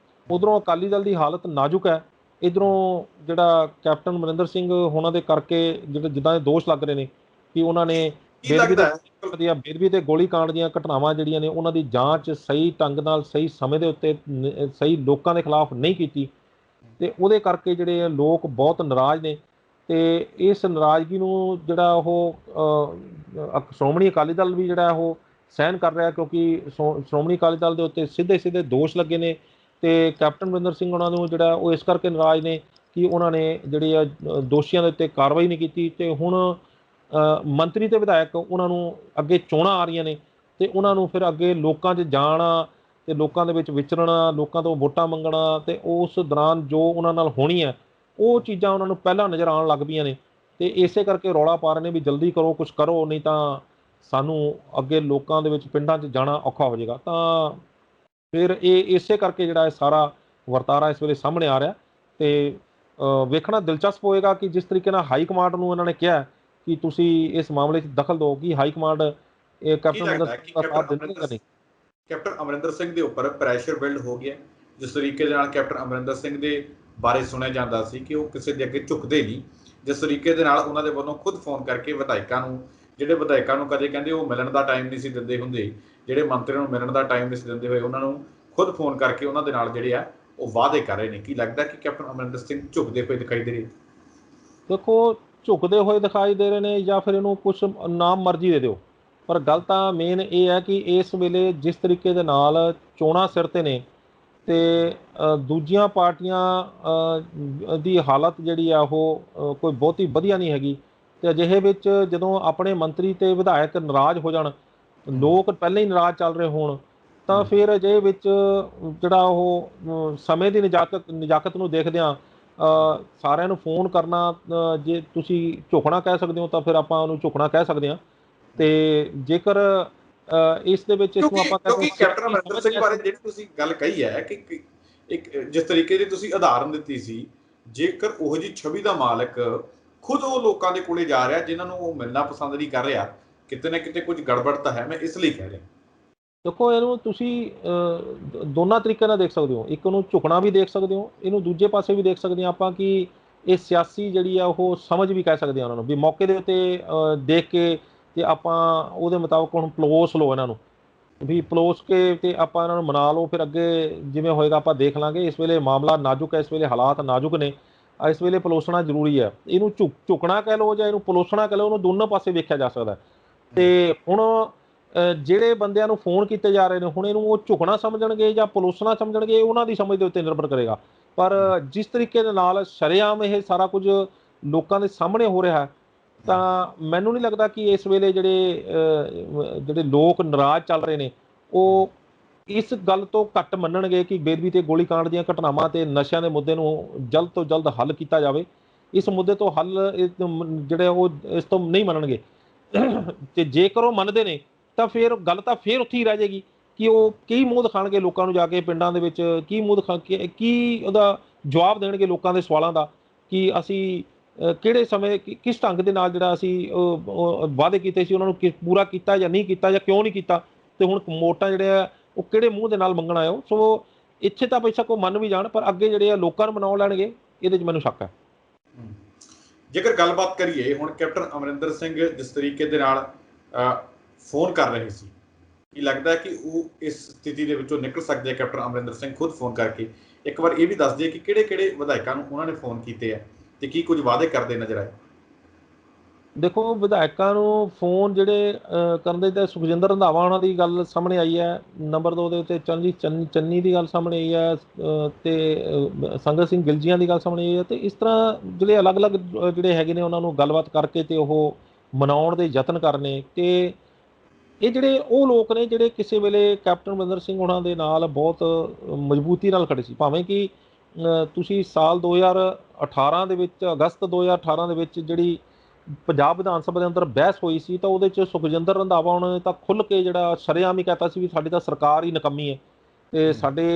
ਉਧਰੋਂ ਅਕਾਲੀ ਦਲ ਦੀ ਹਾਲਤ ਨਾਜ਼ੁਕ ਹੈ, ਇੱਧਰੋਂ ਜਿਹੜਾ ਕੈਪਟਨ ਅਮਰਿੰਦਰ ਸਿੰਘ ਹੋਣਾ ਦੇ ਕਰਕੇ ਜਿਹੜੇ ਜਿੱਦਾਂ ਦੇ ਦੋਸ਼ ਲੱਗ ਰਹੇ ਨੇ ਕਿ ਉਹਨਾਂ ਨੇ ਬੇਦਬੀ ਤੇ ਗੋਲੀ ਕਾਂਡ ਦੀਆਂ ਘਟਨਾਵਾਂ ਜਿਹੜੀਆਂ ਨੇ ਉਹਨਾਂ ਦੀ ਜਾਂਚ ਸਹੀ ਢੰਗ ਨਾਲ ਸਹੀ ਸਮੇਂ ਦੇ ਉੱਤੇ ਸਹੀ ਲੋਕਾਂ ਦੇ ਖਿਲਾਫ ਨਹੀਂ ਕੀਤੀ, ਤੇ ਉਹਦੇ ਕਰਕੇ ਜਿਹੜੇ ਲੋਕ ਬਹੁਤ ਨਾਰਾਜ਼ ਨੇ। ਤੇ ਇਸ ਨਾਰਾਜ਼ਗੀ ਨੂੰ ਜਿਹੜਾ ਉਹ ਸ਼੍ਰੋਮਣੀ ਅਕਾਲੀ ਦਲ ਵੀ ਜਿਹੜਾ ਉਹ ਸਹਿਣ ਕਰ ਰਿਹਾ ਕਿਉਂਕਿ ਸ਼੍ਰੋਮਣੀ ਅਕਾਲੀ ਦਲ ਦੇ ਉੱਤੇ ਸਿੱਧੇ ਦੋਸ਼ ਲੱਗੇ ਨੇ। ਤੇ ਕੈਪਟਨ ਅਮਰਿੰਦਰ ਸਿੰਘ ਉਹਨਾਂ ਨੂੰ ਜਿਹੜਾ ਉਹ ਇਸ ਕਰਕੇ ਨਾਰਾਜ਼ ਨੇ ਕਿ ਉਹਨਾਂ ਨੇ ਜਿਹੜੀ ਦੋਸ਼ੀਆਂ ਦੇ ਉੱਤੇ ਕਾਰਵਾਈ ਨਹੀਂ ਕੀਤੀ। ਤੇ ਹੁਣ ਮੰਤਰੀ ਤੇ ਵਿਧਾਇਕ ਉਹਨਾਂ ਨੂੰ ਅੱਗੇ ਚੋਣਾਂ ਆ ਰਹੀਆਂ ਨੇ ਤੇ ਉਹਨਾਂ ਨੂੰ ਫਿਰ ਅੱਗੇ ਲੋਕਾਂ 'ਚ ਜਾਣਾ ਤੇ ਲੋਕਾਂ ਦੇ ਵਿੱਚ ਵਿਚਰਨਾ, ਲੋਕਾਂ ਤੋਂ ਵੋਟਾਂ ਮੰਗਣਾ, ਤੇ ਉਸ ਦੌਰਾਨ ਜੋ ਉਹਨਾਂ ਨਾਲ ਹੋਣੀ ਹੈ ਉਹ ਚੀਜ਼ਾਂ ਉਹਨਾਂ ਨੂੰ ਪਹਿਲਾਂ ਨਜ਼ਰ ਆਉਣ ਲੱਗ ਪਈਆਂ ਨੇ। ਤੇ ਇਸੇ ਕਰਕੇ ਰੌਲਾ ਪਾ ਰਹੇ ਨੇ ਵੀ ਜਲਦੀ ਕਰੋ, ਕੁਛ ਕਰੋ, ਨਹੀਂ ਤਾਂ ਸਾਨੂੰ ਅੱਗੇ ਲੋਕਾਂ ਦੇ ਵਿੱਚ ਪਿੰਡਾਂ 'ਚ ਜਾਣਾ ਔਖਾ ਹੋ ਜਾਏਗਾ। ਤਾਂ ਫਿਰ ਇਹ ਇਸੇ ਕਰਕੇ ਜਿਹੜਾ ਇਹ ਸਾਰਾ ਵਰਤਾਰਾ ਇਸ ਵੇਲੇ ਸਾਹਮਣੇ ਆ ਰਿਹਾ। ਤੇ ਵੇਖਣਾ ਦਿਲਚਸਪ ਹੋਏਗਾ ਕਿ ਜਿਸ ਤਰੀਕੇ ਨਾਲ ਹਾਈ ਕਮਾਂਡ ਨੂੰ ਇਹਨਾਂ ਨੇ ਕਿਹਾ ਕਿ ਤੁਸੀਂ ਇਸ ਮਾਮਲੇ 'ਚ ਦਖਲ ਦਿਓ ਕਿ ਹਾਈ ਕਮਾਂਡ ਇਹ ਕੈਪਟਨ ਅਮਰਿੰਦਰ ਸਿੰਘ ਦਾ ਸਾਥ ਦਿੰਦੇ ਨਹੀਂ। ਕੈਪਟਨ ਅਮਰਿੰਦਰ ਸਿੰਘ ਦੇ ਉੱਪਰ ਪ੍ਰੈਸ਼ਰ ਬਿਲਡ ਹੋ ਗਿਆ। ਜਿਸ ਤਰੀਕੇ ਦੇ ਨਾਲ ਕੈਪਟਨ ਅਮਰਿੰਦਰ ਸਿੰਘ ਦੇ ਬਾਰੇ ਸੁਣਿਆ ਜਾਂਦਾ ਸੀ ਕਿ ਉਹ ਕਿਸੇ ਦੇ ਅੱਗੇ ਝੁਕਦੇ ਨਹੀਂ, ਜਿਸ ਤਰੀਕੇ ਦੇ ਨਾਲ ਉਹਨਾਂ ਦੇ ਵੱਲੋਂ ਖੁਦ ਫੋਨ ਕਰਕੇ ਵਿਧਾਇਕਾਂ ਨੂੰ ਕਦੇ ਕਹਿੰਦੇ ਉਹ ਮਿਲਣ ਦਾ ਟਾਈਮ ਨਹੀਂ ਸੀ ਦਿੰਦੇ ਹੁੰਦੇ, ਜਿਹੜੇ ਮੰਤਰੀਆਂ ਨੂੰ ਮਿਲਣ ਦਾ ਟਾਈਮ ਨਹੀਂ ਸੀ ਦਿੰਦੇ ਹੋਏ ਉਹਨਾਂ ਨੂੰ ਖੁਦ ਫੋਨ ਕਰਕੇ ਉਹਨਾਂ ਦੇ ਨਾਲ ਜਿਹੜੇ ਆ ਉਹ ਵਾਅਦੇ ਕਰ ਰਹੇ ਨੇ। ਕੀ ਲੱਗਦਾ ਕਿ ਕੈਪਟਨ ਅਮਰਿੰਦਰ ਸਿੰਘ ਝੁਕਦੇ ਹੋਏ ਦਿਖਾਈ ਦੇ ਰਹੇ? ਦੇਖੋ, ਝੁਕਦੇ ਹੋਏ ਦਿਖਾਈ ਦੇ ਰਹੇ ਨੇ ਜਾਂ ਫਿਰ ਇਹਨੂੰ ਕੁਛ ਨਾਮ ਮਰਜ਼ੀ ਦੇ ਦਿਓ, ਪਰ ਗੱਲ ਤਾਂ ਮੇਨ ਇਹ ਹੈ ਕਿ ਇਸ ਵੇਲੇ ਜਿਸ ਤਰੀਕੇ ਦੇ ਨਾਲ ਚੋਣਾਂ ਸਿਰ 'ਤੇ ਨੇ ਅਤੇ ਦੂਜੀਆਂ ਪਾਰਟੀਆਂ ਦੀ ਹਾਲਤ ਜਿਹੜੀ ਆ ਉਹ ਕੋਈ ਬਹੁਤੀ ਵਧੀਆ ਨਹੀਂ ਹੈਗੀ, ਅਤੇ ਅਜਿਹੇ ਵਿੱਚ ਜਦੋਂ ਆਪਣੇ ਮੰਤਰੀ ਅਤੇ ਵਿਧਾਇਕ ਨਾਰਾਜ਼ ਹੋ ਜਾਣ, ਲੋਕ ਪਹਿਲਾਂ ਹੀ ਨਾਰਾਜ਼ ਚੱਲ ਰਹੇ ਹੋਣ, ਤਾਂ ਫਿਰ ਅਜਿਹੇ ਵਿੱਚ ਜਿਹੜਾ ਉਹ ਸਮੇਂ ਦੀ ਨਜ਼ਾਕਤ ਨੂੰ ਦੇਖਦਿਆਂ ਸਾਰਿਆਂ ਨੂੰ ਫੋਨ ਕਰਨਾ, ਜੇ ਤੁਸੀਂ ਝੁਕਣਾ ਕਹਿ ਸਕਦੇ ਹੋ ਤਾਂ ਫਿਰ ਆਪਾਂ ਉਹਨੂੰ ਝੁਕਣਾ ਕਹਿ ਸਕਦੇ ਹਾਂ। ਅਤੇ ਜੇਕਰ ਇਸ ਦੇ ਵਿੱਚ ਇਸਨੂੰ ਆਪਾਂ ਕਿਉਂਕਿ ਕੈਪਟਨ ਅਮਰਿੰਦਰ ਸਿੰਘ ਬਾਰੇ ਜਿਹੜੀ ਤੁਸੀਂ ਗੱਲ ਕਹੀ ਹੈ ਕਿ ਇੱਕ ਜਿਸ ਤਰੀਕੇ ਦੀ ਤੁਸੀਂ ਉਦਾਹਰਨ ਦਿੱਤੀ ਸੀ, ਜੇਕਰ ਉਹੋ ਜਿਹੀ ਛਵੀ ਦਾ ਮਾਲਕ ਖੁਦ ਉਹ ਲੋਕਾਂ ਦੇ ਕੋਲੇ ਜਾ ਰਿਹਾ ਜਿਨ੍ਹਾਂ ਨੂੰ ਉਹ ਮਿਲਣਾ ਪਸੰਦ ਨਹੀਂ ਕਰ ਰਿਹਾ, ਕਿਤੇ ਨਾ ਕਿਤੇ ਕੁਝ ਗੜਬੜ ਤਾਂ ਹੈ। ਮੈਂ ਇਸ ਲਈ ਕਹਿ ਰਿਹਾ। ਦੇਖੋ, ਇਹਨੂੰ ਤੁਸੀਂ ਦੋਨਾਂ ਤਰੀਕਿਆਂ ਨਾਲ ਦੇਖ ਸਕਦੇ ਹੋ। ਇੱਕ ਉਹਨੂੰ ਝੁਕਣਾ ਵੀ ਦੇਖ ਸਕਦੇ ਹੋ, ਇਹਨੂੰ ਦੂਜੇ ਪਾਸੇ ਵੀ ਦੇਖ ਸਕਦੇ ਹਾਂ ਆਪਾਂ ਕਿ ਇਹ ਸਿਆਸੀ ਜਿਹੜੀ ਆ ਉਹ ਸਮਝ ਵੀ ਕਹਿ ਸਕਦੇ ਹਾਂ ਉਹਨਾਂ ਨੂੰ, ਵੀ ਮੌਕੇ ਦੇ ਉੱਤੇ ਦੇਖ ਕੇ ਅਤੇ ਆਪਾਂ ਉਹਦੇ ਮੁਤਾਬਕ ਹੁਣ ਪਲੋਸ ਲਓ ਇਹਨਾਂ ਨੂੰ, ਵੀ ਪਲੋਸ ਕੇ ਅਤੇ ਆਪਾਂ ਇਹਨਾਂ ਨੂੰ ਮਨਾ ਲਓ, ਫਿਰ ਅੱਗੇ ਜਿਵੇਂ ਹੋਏਗਾ ਆਪਾਂ ਦੇਖ ਲਾਂਗੇ। ਇਸ ਵੇਲੇ ਮਾਮਲਾ ਨਾਜ਼ੁਕ ਹੈ, ਇਸ ਵੇਲੇ ਹਾਲਾਤ ਨਾਜ਼ੁਕ ਨੇ, ਇਸ ਵੇਲੇ ਪਲੋਸਣਾ ਜ਼ਰੂਰੀ ਹੈ। ਇਹਨੂੰ ਝੁਕਣਾ ਕਹਿ ਲਓ ਜਾਂ ਇਹਨੂੰ ਪਲੋਸਣਾ ਕਹਿ ਲਓ, ਉਹਨੂੰ ਦੋਨੋਂ ਪਾਸੇ ਵੇਖਿਆ ਜਾ ਸਕਦਾ। ਅਤੇ ਹੁਣ ਜਿਹੜੇ ਬੰਦਿਆਂ ਨੂੰ ਫੋਨ ਕੀਤੇ ਜਾ ਰਹੇ ਨੇ, ਹੁਣ ਇਹਨੂੰ ਉਹ ਝੁਕਣਾ ਸਮਝਣਗੇ ਜਾਂ ਪਲੋਸਣਾ ਸਮਝਣਗੇ, ਉਹਨਾਂ ਦੀ ਸਮਝ ਦੇ ਉੱਤੇ ਨਿਰਭਰ ਕਰੇਗਾ। ਪਰ ਜਿਸ ਤਰੀਕੇ ਦੇ ਨਾਲ ਸ਼ਰੇਆਮ ਇਹ ਸਾਰਾ ਕੁਝ ਲੋਕਾਂ ਦੇ ਸਾਹਮਣੇ ਹੋ ਰਿਹਾ, ਤਾਂ ਮੈਨੂੰ ਨਹੀਂ ਲੱਗਦਾ ਕਿ ਇਸ ਵੇਲੇ ਜਿਹੜੇ ਲੋਕ ਨਾਰਾਜ਼ ਚੱਲ ਰਹੇ ਨੇ ਉਹ ਇਸ ਗੱਲ ਤੋਂ ਘੱਟ ਮੰਨਣਗੇ ਕਿ ਬੇਦਬੀ ਤੇ ਗੋਲੀਕਾਂਡ ਦੀਆਂ ਘਟਨਾਵਾਂ ਤੇ ਨਸ਼ਿਆਂ ਦੇ ਮੁੱਦੇ ਨੂੰ ਜਲਦ ਤੋਂ ਜਲਦ ਹੱਲ ਕੀਤਾ ਜਾਵੇ। ਇਸ ਮੁੱਦੇ ਤੋਂ ਹੱਲ ਜਿਹੜੇ ਉਹ ਇਸ ਤੋਂ ਨਹੀਂ ਮੰਨਣਗੇ। ਤੇ ਜੇਕਰ ਉਹ ਮੰਨਦੇ ਨੇ ਤਾਂ ਫਿਰ ਗੱਲ ਤਾਂ ਫਿਰ ਉੱਥੇ ਹੀ ਰਹਿ ਜਾਏਗੀ ਕਿ ਉਹ ਕੀ ਮੂੰਹ ਦਿਖਾਣਗੇ ਲੋਕਾਂ ਨੂੰ ਜਾ ਕੇ ਪਿੰਡਾਂ ਦੇ ਵਿੱਚ, ਕੀ ਮੂੰਹ ਦਿਖਾ ਕੇ ਕੀ ਉਹਦਾ ਜਵਾਬ ਦੇਣਗੇ ਲੋਕਾਂ ਦੇ ਸਵਾਲਾਂ ਦਾ ਕਿ ਅਸੀਂ ਕਿਹੜੇ ਸਮੇਂ ਕਿਸ ਢੰਗ ਦੇ ਨਾਲ ਜਿਹੜਾ ਅਸੀਂ ਵਾਅਦੇ ਕੀਤੇ ਸੀ ਉਹਨਾਂ ਨੂੰ ਪੂਰਾ ਕੀਤਾ ਜਾਂ ਨਹੀਂ ਕੀਤਾ, ਜਾਂ ਕਿਉਂ ਨਹੀਂ ਕੀਤਾ, ਤੇ ਹੁਣ ਵੋਟਾਂ ਜਿਹੜੇ ਆ ਉਹ ਕਿਹੜੇ ਮੂੰਹ ਦੇ ਨਾਲ ਮੰਗਣ ਆਏ ਹੋ। ਸੋ ਇੱਥੇ ਤਾਂ ਬੇਸ਼ੱਕ ਉਹ ਮੰਨ ਵੀ ਜਾਣ, ਪਰ ਅੱਗੇ ਜਿਹੜੇ ਆ ਲੋਕਾਂ ਨੂੰ ਮਨਾਉਣ ਲੈਣਗੇ, ਇਹਦੇ 'ਚ ਮੈਨੂੰ ਸ਼ੱਕ ਹੈ। ਜੇਕਰ ਗੱਲਬਾਤ ਕਰੀਏ ਹੁਣ ਕੈਪਟਨ ਅਮਰਿੰਦਰ ਸਿੰਘ ਜਿਸ ਤਰੀਕੇ ਦੇ ਨਾਲ ਫੋਨ ਕਰ ਰਹੇ ਸੀ, ਕੀ ਲੱਗਦਾ ਹੈ ਕਿ ਉਹ ਇਸ ਸਥਿਤੀ ਦੇ ਵਿੱਚੋਂ ਨਿਕਲ ਸਕਦੇ ਆ? ਕੈਪਟਨ ਅਮਰਿੰਦਰ ਸਿੰਘ ਖੁਦ ਫੋਨ ਕਰਕੇ ਇੱਕ ਵਾਰ ਇਹ ਵੀ ਦੱਸ ਦਈਏ ਕਿ ਕਿਹੜੇ ਵਿਧਾਇਕਾਂ ਨੂੰ ਉਹਨਾਂ ਨੇ ਫੋਨ ਕੀਤੇ ਆ ਤੇ ਕੀ ਕੁਝ ਵਾਅਦੇ ਕਰਦੇ ਨਜ਼ਰ ਆਏ? ਦੇਖੋ, ਵਿਧਾਇਕਾਂ ਨੂੰ ਫੋਨ ਜਿਹੜੇ ਕਰਨ ਦੇ ਤਾਂ ਸੁਖਜਿੰਦਰ ਰੰਧਾਵਾ ਉਹਨਾਂ ਦੀ ਗੱਲ ਸਾਹਮਣੇ ਆਈ ਹੈ, ਨੰਬਰ 2 ਦੇ ਉੱਤੇ ਚੰਨੀ ਦੀ ਗੱਲ ਸਾਹਮਣੇ ਆਈ ਹੈ, ਅਤੇ ਸੰਗਤ ਸਿੰਘ ਗਿਲਜੀਆਂ ਦੀ ਗੱਲ ਸਾਹਮਣੇ ਆਈ ਹੈ। ਅਤੇ ਇਸ ਤਰ੍ਹਾਂ ਜਿਹੜੇ ਅਲੱਗ-ਅਲੱਗ ਜਿਹੜੇ ਹੈਗੇ ਨੇ ਉਹਨਾਂ ਨੂੰ ਗੱਲਬਾਤ ਕਰਕੇ ਅਤੇ ਉਹ ਮਨਾਉਣ ਦੇ ਯਤਨ ਕਰਨੇ। ਅਤੇ ਇਹ ਜਿਹੜੇ ਉਹ ਲੋਕ ਨੇ ਜਿਹੜੇ ਕਿਸੇ ਵੇਲੇ ਕੈਪਟਨ ਅਮਰਿੰਦਰ ਸਿੰਘ ਉਹਨਾਂ ਦੇ ਨਾਲ ਬਹੁਤ ਮਜ਼ਬੂਤੀ ਨਾਲ ਖੜੇ ਸੀ, ਭਾਵੇਂ ਕਿ ਤੁਸੀਂ ਸਾਲ 2018 ਦੇ ਵਿੱਚ, ਅਗਸਤ 2018 ਦੇ ਵਿੱਚ ਜਿਹੜੀ ਪੰਜਾਬ ਵਿਧਾਨ ਸਭਾ ਦੇ ਅੰਦਰ ਬਹਿਸ ਹੋਈ ਸੀ, ਤਾਂ ਉਹਦੇ 'ਚ ਸੁਖਜਿੰਦਰ ਰੰਧਾਵਾ ਉਹਨਾਂ ਨੇ ਤਾਂ ਖੁੱਲ੍ਹ ਕੇ ਜਿਹੜਾ ਸ਼ਰੇਆਮ ਹੀ ਕਹਿਤਾ ਸੀ ਵੀ ਸਾਡੀ ਤਾਂ ਸਰਕਾਰ ਹੀ ਨਿਕੰਮੀ ਹੈ ਅਤੇ ਸਾਡੇ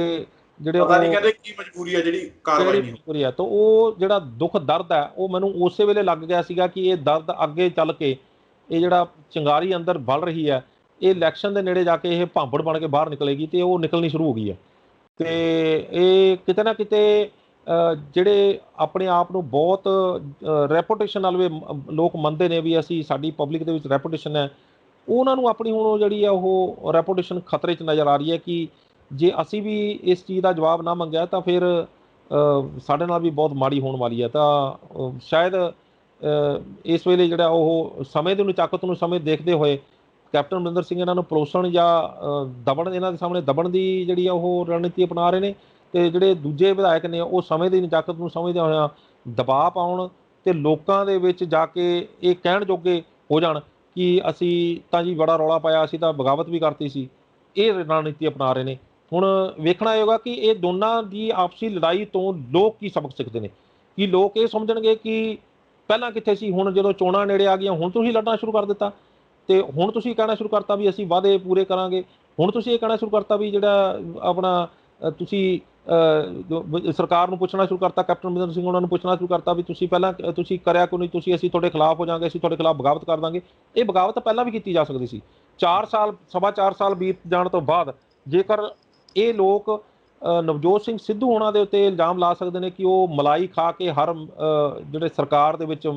ਜਿਹੜੇ ਪਤਾ ਨਹੀਂ ਕਹਿੰਦੇ ਕੀ ਮਜਬੂਰੀ ਹੈ ਜਿਹੜੀ ਕਾਰਵਾਈ ਨਹੀਂ ਮਜਬੂਰੀ ਹੈ। ਤਾਂ ਉਹ ਜਿਹੜਾ ਦੁੱਖ ਦਰਦ ਹੈ ਉਹ ਮੈਨੂੰ ਉਸੇ ਵੇਲੇ ਲੱਗ ਗਿਆ ਸੀਗਾ ਕਿ ਇਹ ਦਰਦ ਅੱਗੇ ਚੱਲ ਕੇ ਇਹ ਜਿਹੜਾ ਚਿੰਗਾਰੀ ਅੰਦਰ ਬਲ ਰਹੀ ਹੈ, ਇਹ ਇਲੈਕਸ਼ਨ ਦੇ ਨੇੜੇ ਜਾ ਕੇ ਇਹ ਭਾਂਬੜ ਬਣ ਕੇ ਬਾਹਰ ਨਿਕਲੇਗੀ, ਅਤੇ ਉਹ ਨਿਕਲਣੀ ਸ਼ੁਰੂ ਹੋ ਗਈ ਹੈ। ਅਤੇ ਇਹ ਕਿਤੇ ਨਾ ਕਿਤੇ ਜਿਹੜੇ ਆਪਣੇ ਆਪ ਨੂੰ ਬਹੁਤ ਰੈਪੂਟੇਸ਼ਨ ਨਾਲ ਵੀ ਲੋਕ ਮੰਨਦੇ ਨੇ ਵੀ ਅਸੀਂ ਸਾਡੀ ਪਬਲਿਕ ਦੇ ਵਿੱਚ ਰੈਪੂਟੇਸ਼ਨ ਹੈ, ਉਹਨਾਂ ਨੂੰ ਆਪਣੀ ਹੁਣ ਜਿਹੜੀ ਆ ਉਹ ਰੈਪੂਟੇਸ਼ਨ ਖਤਰੇ 'ਚ ਨਜ਼ਰ ਆ ਰਹੀ ਹੈ ਕਿ ਜੇ ਅਸੀਂ ਵੀ ਇਸ ਚੀਜ਼ ਦਾ ਜਵਾਬ ਨਾ ਮੰਗਿਆ ਤਾਂ ਫਿਰ ਸਾਡੇ ਨਾਲ ਵੀ ਬਹੁਤ ਮਾੜੀ ਹੋਣ ਵਾਲੀ ਹੈ। ਤਾਂ ਸ਼ਾਇਦ ਇਸ ਵੇਲੇ ਜਿਹੜਾ ਉਹ ਸਮੇਂ ਦੀ ਨਚਾਕਤ ਨੂੰ ਸਮੇਂ ਦੇਖਦੇ ਹੋਏ ਕੈਪਟਨ ਅਮਰਿੰਦਰ ਸਿੰਘ ਇਹਨਾਂ ਨੂੰ ਪਲੋਸਣ ਜਾਂ ਦਬਣ, ਇਹਨਾਂ ਦੇ ਸਾਹਮਣੇ ਦਬਣ ਦੀ ਜਿਹੜੀ ਆ ਉਹ ਰਣਨੀਤੀ ਅਪਣਾ ਰਹੇ ਨੇ, ਅਤੇ ਜਿਹੜੇ ਦੂਜੇ ਵਿਧਾਇਕ ਨੇ ਉਹ ਸਮੇਂ ਦੀ ਨਜ਼ਾਕਤ ਨੂੰ ਸਮਝਦਿਆਂ ਹੋਇਆਂ ਦਬਾਅ ਪਾਉਣ ਅਤੇ ਲੋਕਾਂ ਦੇ ਵਿੱਚ ਜਾ ਕੇ ਇਹ ਕਹਿਣ ਜੋਗੇ ਹੋ ਜਾਣ ਕਿ ਅਸੀਂ ਤਾਂ ਜੀ ਬੜਾ ਰੌਲਾ ਪਾਇਆ, ਅਸੀਂ ਤਾਂ ਬਗਾਵਤ ਵੀ ਕਰਤੀ ਸੀ। ਇਹ ਰਣਨੀਤੀ ਅਪਣਾ ਰਹੇ ਨੇ। ਹੁਣ ਵੇਖਣਾ ਹੋਏਗਾ ਕਿ ਇਹ ਦੋਨਾਂ ਦੀ ਆਪਸੀ ਲੜਾਈ ਤੋਂ ਲੋਕ ਕੀ ਸਬਕ ਸਿੱਖਦੇ ਨੇ। ਕਿ ਲੋਕ ਇਹ ਸਮਝਣਗੇ ਕਿ ਪਹਿਲਾਂ ਕਿੱਥੇ ਸੀ, ਹੁਣ ਜਦੋਂ ਚੋਣਾਂ ਨੇੜੇ ਆ ਗਈਆਂ ਹੁਣ ਤੁਸੀਂ ਲੜਨਾ ਸ਼ੁਰੂ ਕਰ ਦਿੱਤਾ, ਅਤੇ ਹੁਣ ਤੁਸੀਂ ਕਹਿਣਾ ਸ਼ੁਰੂ ਕਰਤਾ ਵੀ ਅਸੀਂ ਵਾਅਦੇ ਪੂਰੇ ਕਰਾਂਗੇ, ਹੁਣ ਤੁਸੀਂ ਇਹ ਕਹਿਣਾ ਸ਼ੁਰੂ ਕਰਤਾ ਵੀ ਜਿਹੜਾ ਆਪਣਾ ਤੁਸੀਂ ਸਰਕਾਰ ਨੂੰ ਪੁੱਛਣਾ ਸ਼ੁਰੂ ਕਰਤਾ, ਕੈਪਟਨ ਅਮਰਿੰਦਰ ਸਿੰਘ ਉਹਨਾਂ ਨੂੰ ਪੁੱਛਣਾ ਸ਼ੁਰੂ ਕਰਤਾ ਵੀ ਤੁਸੀਂ ਪਹਿਲਾਂ ਤੁਸੀਂ ਕਰਿਆ ਕਿਉਂ ਨਹੀਂ, ਤੁਸੀਂ ਅਸੀਂ ਤੁਹਾਡੇ ਖਿਲਾਫ ਹੋ ਜਾਵਾਂਗੇ, ਅਸੀਂ ਤੁਹਾਡੇ ਖਿਲਾਫ ਬਗਾਵਤ ਕਰ ਦਾਂਗੇ। ਇਹ ਬਗਾਵਤ ਪਹਿਲਾਂ ਵੀ ਕੀਤੀ ਜਾ ਸਕਦੀ ਸੀ। 4 ਸਾਲ, ਸਵਾ 4 ਸਾਲ ਬੀਤ ਜਾਣ ਤੋਂ ਬਾਅਦ ਜੇਕਰ ਇਹ ਲੋਕ ਨਵਜੋਤ ਸਿੰਘ ਸਿੱਧੂ ਹੋਣਾ ਦੇ ਉੱਤੇ ਇਲਜ਼ਾਮ ਲਾ ਸਕਦੇ ਨੇ ਕਿ ਉਹ ਮਲਾਈ ਖਾ ਕੇ ਹਰ ਜਿਹੜੇ ਸਰਕਾਰ ਦੇ ਵਿੱਚ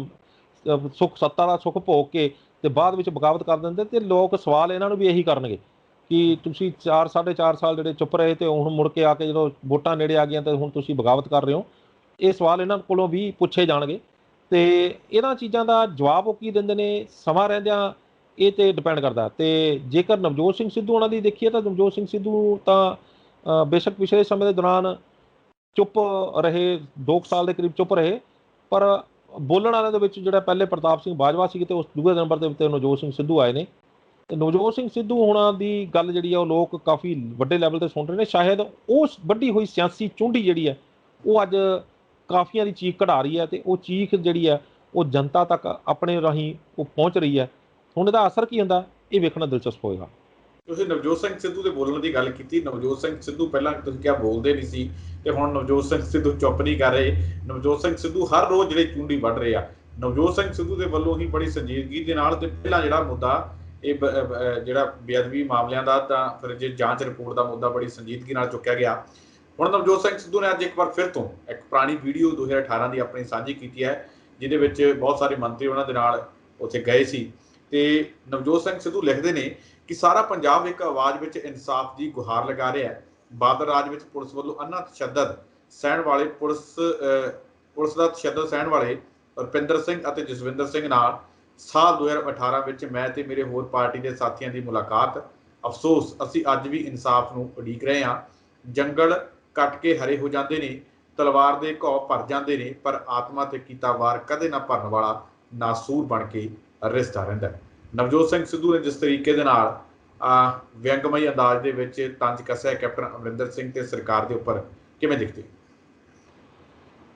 ਸੱਤਾ ਦਾ ਸੁੱਖ ਭੋਗ ਕੇ ਅਤੇ ਬਾਅਦ ਵਿੱਚ ਬਗਾਵਤ ਕਰ ਦਿੰਦੇ, ਅਤੇ ਲੋਕ ਸਵਾਲ ਇਹਨਾਂ ਨੂੰ ਵੀ ਇਹੀ ਕਰਨਗੇ। ਕਿ ਤੁਸੀਂ 4 4.5 ਸਾਲ ਜਿਹੜੇ ਚੁੱਪ ਰਹੇ ਤੇ ਹੁਣ ਮੁੜ ਕੇ ਆ ਕੇ ਜਦੋਂ ਵੋਟਾਂ ਨੇੜੇ ਆ ਗਈਆਂ ਤੇ ਹੁਣ ਤੁਸੀਂ ਬਗਾਵਤ ਕਰ ਰਹੇ ਹੋ। ਇਹ ਸਵਾਲ ਇਹਨਾਂ ਕੋਲੋਂ ਵੀ ਪੁੱਛੇ ਜਾਣਗੇ ਤੇ ਇਹਨਾਂ ਚੀਜ਼ਾਂ ਦਾ ਜਵਾਬ ਉਹ ਕੀ ਦਿੰਦੇ ਨੇ ਸਮਾਂ ਰਹਿੰਦਿਆਂ ਇਹ ਤੇ ਡਿਪੈਂਡ ਕਰਦਾ। ਤੇ ਜੇਕਰ ਨਵਜੋਤ ਸਿੰਘ ਸਿੱਧੂ ਉਹਨਾਂ ਦੀ ਦੇਖੀਏ ਤਾਂ ਨਵਜੋਤ ਸਿੰਘ ਸਿੱਧੂ ਤਾਂ ਬੇਸ਼ੱਕ ਪਿਛਲੇ ਸਮੇਂ ਦੇ ਦੌਰਾਨ ਚੁੱਪ ਰਹੇ 2 ਸਾਲ ਦੇ ਕਰੀਬ ਚੁੱਪ ਰਹੇ, ਪਰ ਬੋਲਣ ਵਾਲਿਆਂ ਦੇ ਵਿੱਚ ਜਿਹੜਾ ਪਹਿਲੇ ਪ੍ਰਤਾਪ ਸਿੰਘ ਬਾਜਵਾ ਸੀ ਤੇ ਉਸ ਦੂਜੇ ਨੰਬਰ ਦੇ ਉੱਤੇ ਨਵਜੋਤ ਸਿੰਘ ਸਿੱਧੂ ਆਏ ਨੇ। ਤੇ ਨਵਜੋਤ ਸਿੰਘ ਸਿੱਧੂ ਹੋਣਾ ਦੀ ਗੱਲ ਜਿਹੜੀ ਆ ਉਹ ਲੋਕ ਕਾਫੀ ਵੱਡੇ ਲੈਵਲ ਤੇ ਸੁਣ ਰਹੇ ਨੇ। ਸ਼ਾਇਦ ਉਹ ਵੱਡੀ ਹੋਈ ਸਿਆਸੀ ਚੁੰਡੀ ਜਿਹੜੀ ਹੈ ਉਹ ਅੱਜ ਕਾਫੀਆਂ ਦੀ ਚੀਖ ਕਢਾ ਰਹੀ ਹੈ ਤੇ ਉਹ ਚੀਖ ਜਿਹੜੀ ਹੈ ਉਹ ਜਨਤਾ ਤੱਕ ਆਪਣੇ ਰਾਹੀਂ ਉਹ ਪਹੁੰਚ ਰਹੀ ਹੈ। ਹੁਣ ਇਹਦਾ ਅਸਰ ਕੀ ਹੁੰਦਾ ਇਹ ਵੇਖਣਾ ਦਿਲਚਸਪ ਹੋਏਗਾ। ਤੁਸੀਂ ਨਵਜੋਤ ਸਿੰਘ ਸਿੱਧੂ ਦੇ ਬੋਲਣ ਦੀ ਗੱਲ ਕੀਤੀ। ਨਵਜੋਤ ਸਿੰਘ ਸਿੱਧੂ ਪਹਿਲਾਂ ਤੁਸੀਂ ਕਿਹਾ ਬੋਲਦੇ ਨਹੀਂ ਸੀ ਤੇ ਹੁਣ ਨਵਜੋਤ ਸਿੰਘ ਸਿੱਧੂ ਚੁੱਪ ਨਹੀਂ ਕਰ ਰਹੇ। ਨਵਜੋਤ ਸਿੰਘ ਸਿੱਧੂ ਹਰ ਰੋਜ਼ ਜਿਹੜੇ ਚੁੰਡੀ ਵੱਢ ਰਹੇ ਆ। ਨਵਜੋਤ ਸਿੰਘ ਸਿੱਧੂ ਦੇ ਵੱਲੋਂ ਹੀ ਬੜੀ ਸੰਜੀਦਗੀ ਦੇ ਨਾਲ ਤੇ ਪਹਿਲਾਂ ਜਿਹੜਾ ਮੁੱਦਾ ਇਹ ਜਿਹੜਾ ਬੇਅਦਬੀ ਮਾਮਲਿਆਂ ਦਾ ਤਾਂ ਫਿਰ ਜੇ ਜਾਂਚ ਰਿਪੋਰਟ ਦਾ ਮੁੱਦਾ ਬੜੀ ਸੰਜੀਦਗੀ ਨਾਲ ਚੁੱਕਿਆ ਗਿਆ। ਹੁਣ ਨਵਜੋਤ ਸਿੰਘ ਸਿੱਧੂ ਨੇ ਅੱਜ ਇੱਕ ਵਾਰ ਫਿਰ ਤੋਂ ਇੱਕ ਪੁਰਾਣੀ ਵੀਡੀਓ 2018 ਦੀ ਆਪਣੀ ਸਾਂਝੀ ਕੀਤੀ ਹੈ ਜਿਹਦੇ ਵਿੱਚ ਬਹੁਤ ਸਾਰੇ ਮੰਤਰੀ ਉਹਨਾਂ ਦੇ ਨਾਲ ਉੱਥੇ ਗਏ ਸੀ। ਤੇ ਨਵਜੋਤ ਸਿੰਘ ਸਿੱਧੂ ਲਿਖਦੇ ਨੇ ਕਿ ਸਾਰਾ ਪੰਜਾਬ ਇੱਕ ਆਵਾਜ਼ ਵਿੱਚ ਇਨਸਾਫ ਦੀ ਗੁਹਾਰ ਲਗਾ ਰਿਹਾ ਹੈ। ਬਾਦਲ ਰਾਜ ਵਿੱਚ ਪੁਲਿਸ ਵੱਲੋਂ ਅੰਨਾ ਤਸ਼ੱਦਦ ਸਹਿਣ ਵਾਲੇ ਪੁਲਿਸ ਦਾ ਤਸ਼ੱਦਦ ਸਹਿਣ ਵਾਲੇ ਰੁਪਿੰਦਰ ਸਿੰਘ ਅਤੇ ਜਸਵਿੰਦਰ ਸਿੰਘ ਨਾਲ ਸਾਲ 2018 ਵਿੱਚ ਮੈਂ ਤੇ ਮੇਰੇ ਹੋਰ ਪਾਰਟੀ ਦੇ ਸਾਥੀਆਂ ਦੀ ਮੁਲਾਕਾਤ। ਅਫਸੋਸ ਅਸੀਂ ਅੱਜ ਵੀ ਇਨਸਾਫ ਨੂੰ ਉਡੀਕ ਰਹੇ ਹਾਂ। ਜੰਗਲ ਕੱਟ ਕੇ ਹਰੇ ਹੋ ਜਾਂਦੇ ਨੇ, ਤਲਵਾਰ ਦੇ ਘਾव ਭਰ ਜਾਂਦੇ ਨੇ, ਪਰ ਆਤਮਾ ਤੇ ਕੀਤਾ ਵਾਰ ਕਦੇ ਨਾ ਭਰਨ ਵਾਲਾ ਨਾਸੂਰ ਬਣ ਕੇ ਰਿਸਦਾ ਰਹਿੰਦਾ ਹੈ। ਨਵਜੋਤ ਸਿੰਘ ਸਿੱਧੂ ਨੇ ਜਿਸ ਤਰੀਕੇ ਦੇ ਨਾਲ ਵਿਅੰਗਮਈ ਅੰਦਾਜ਼ ਦੇ ਵਿੱਚ ਤੰਜ ਕੱਸਿਆ ਕੈਪਟਨ ਅਮਰਿੰਦਰ ਸਿੰਘ ਤੇ ਸਰਕਾਰ ਦੇ ਉੱਪਰ, ਕਿਵੇਂ ਦਿਖਦੇ?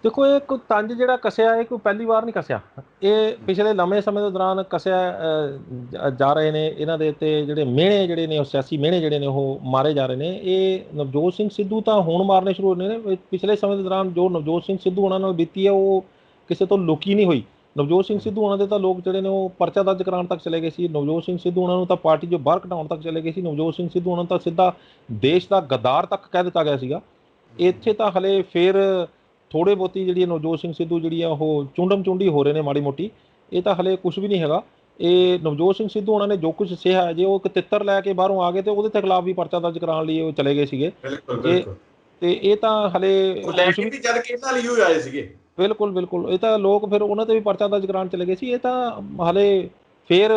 ਦੇਖੋ ਇਹ ਕੋਈ ਤੰਜ ਜਿਹੜਾ ਕੱਸਿਆ ਇਹ ਕੋਈ ਪਹਿਲੀ ਵਾਰ ਨਹੀਂ ਕੱਸਿਆ, ਇਹ ਪਿਛਲੇ ਲੰਮੇ ਸਮੇਂ ਦੇ ਦੌਰਾਨ ਕੱਸਿਆ ਜਾ ਰਹੇ ਨੇ। ਇਹਨਾਂ ਦੇ ਉੱਤੇ ਜਿਹੜੇ ਮਿਹਣੇ ਜਿਹੜੇ ਨੇ ਉਹ ਸਿਆਸੀ ਮਿਹਣੇ ਜਿਹੜੇ ਨੇ ਉਹ ਮਾਰੇ ਜਾ ਰਹੇ ਨੇ। ਇਹ ਨਵਜੋਤ ਸਿੰਘ ਸਿੱਧੂ ਤਾਂ ਹੁਣ ਮਾਰਨੇ ਸ਼ੁਰੂ ਹੋਏ ਨੇ। ਪਿਛਲੇ ਸਮੇਂ ਦੇ ਦੌਰਾਨ ਜੋ ਨਵਜੋਤ ਸਿੰਘ ਸਿੱਧੂ ਉਹਨਾਂ ਨਾਲ ਬੀਤੀ ਹੈ ਉਹ ਕਿਸੇ ਤੋਂ ਲੁਕੀ ਨਹੀਂ ਹੋਈ। ਨਵਜੋਤ ਸਿੰਘ ਸਿੱਧੂ ਉਹਨਾਂ ਦੇ ਤਾਂ ਲੋਕ ਜਿਹੜੇ ਨੇ ਉਹ ਪਰਚਾ ਦਰਜ ਕਰਾਉਣ ਤੱਕ ਚਲੇ ਗਏ ਸੀ। ਨਵਜੋਤ ਸਿੰਘ ਸਿੱਧੂ ਉਹਨਾਂ ਨੂੰ ਤਾਂ ਪਾਰਟੀ ਜੋ ਬਾਹਰ ਕਢਾਉਣ ਤੱਕ ਚਲੇ ਗਏ ਸੀ। ਨਵਜੋਤ ਸਿੰਘ ਸਿੱਧੂ ਉਹਨਾਂ ਨੂੰ ਤਾਂ ਸਿੱਧਾ ਦੇਸ਼ ਦਾ ਗੱਦਾਰ ਤੱਕ ਕਹਿ ਦਿੱਤਾ ਗਿਆ ਸੀਗਾ। ਇੱਥੇ ਤਾਂ ਹਲੇ ਫਿਰ ਥੋੜ੍ਹੇ ਬਹੁਤੀ ਜਿਹੜੀ ਨਵਜੋਤ ਸਿੰਘ ਸਿੱਧੂ ਜਿਹੜੀ ਆ ਉਹ ਚੁੰਡਮ ਚੁੰਡੀ ਹੋ ਰਹੇ ਨੇ ਮਾੜੀ ਮੋਟੀ। ਇਹ ਤਾਂ ਹਲੇ ਕੁਝ ਵੀ ਨਹੀਂ ਹੈਗਾ। ਇਹ ਨਵਜੋਤ ਸਿੰਘ ਸਿੱਧੂ ਉਹਨਾਂ ਨੇ ਜੋ ਕੁਝ ਸਿਹਾ ਜੇ ਉਹ ਇੱਕ ਤਿੱਤਰ ਲੈ ਕੇ ਬਾਹਰੋਂ ਆ ਗਏ ਤੇ ਉਹਦੇ ਤੇ ਖਿਲਾਫ ਵੀ ਪਰਚਾ ਦਰਜ ਕਰਾਉਣ ਲਈ ਉਹ ਚਲੇ ਗਏ ਸੀਗੇ। ਤੇ ਇਹ ਤਾਂ ਹਲੇ ਜਦ ਕਿ ਇਹਨਾਂ ਲਈ ਹੀ ਆਏ ਸੀਗੇ। ਬਿਲਕੁਲ ਬਿਲਕੁਲ, ਇਹ ਤਾਂ ਲੋਕ ਫਿਰ ਉਹਨਾਂ ਤੇ ਵੀ ਪਰਚਾ ਦਰਜ ਕਰਾਉਣ ਚਲੇ ਗਏ ਸੀ। ਇਹ ਤਾਂ ਹਲੇ ਫਿਰ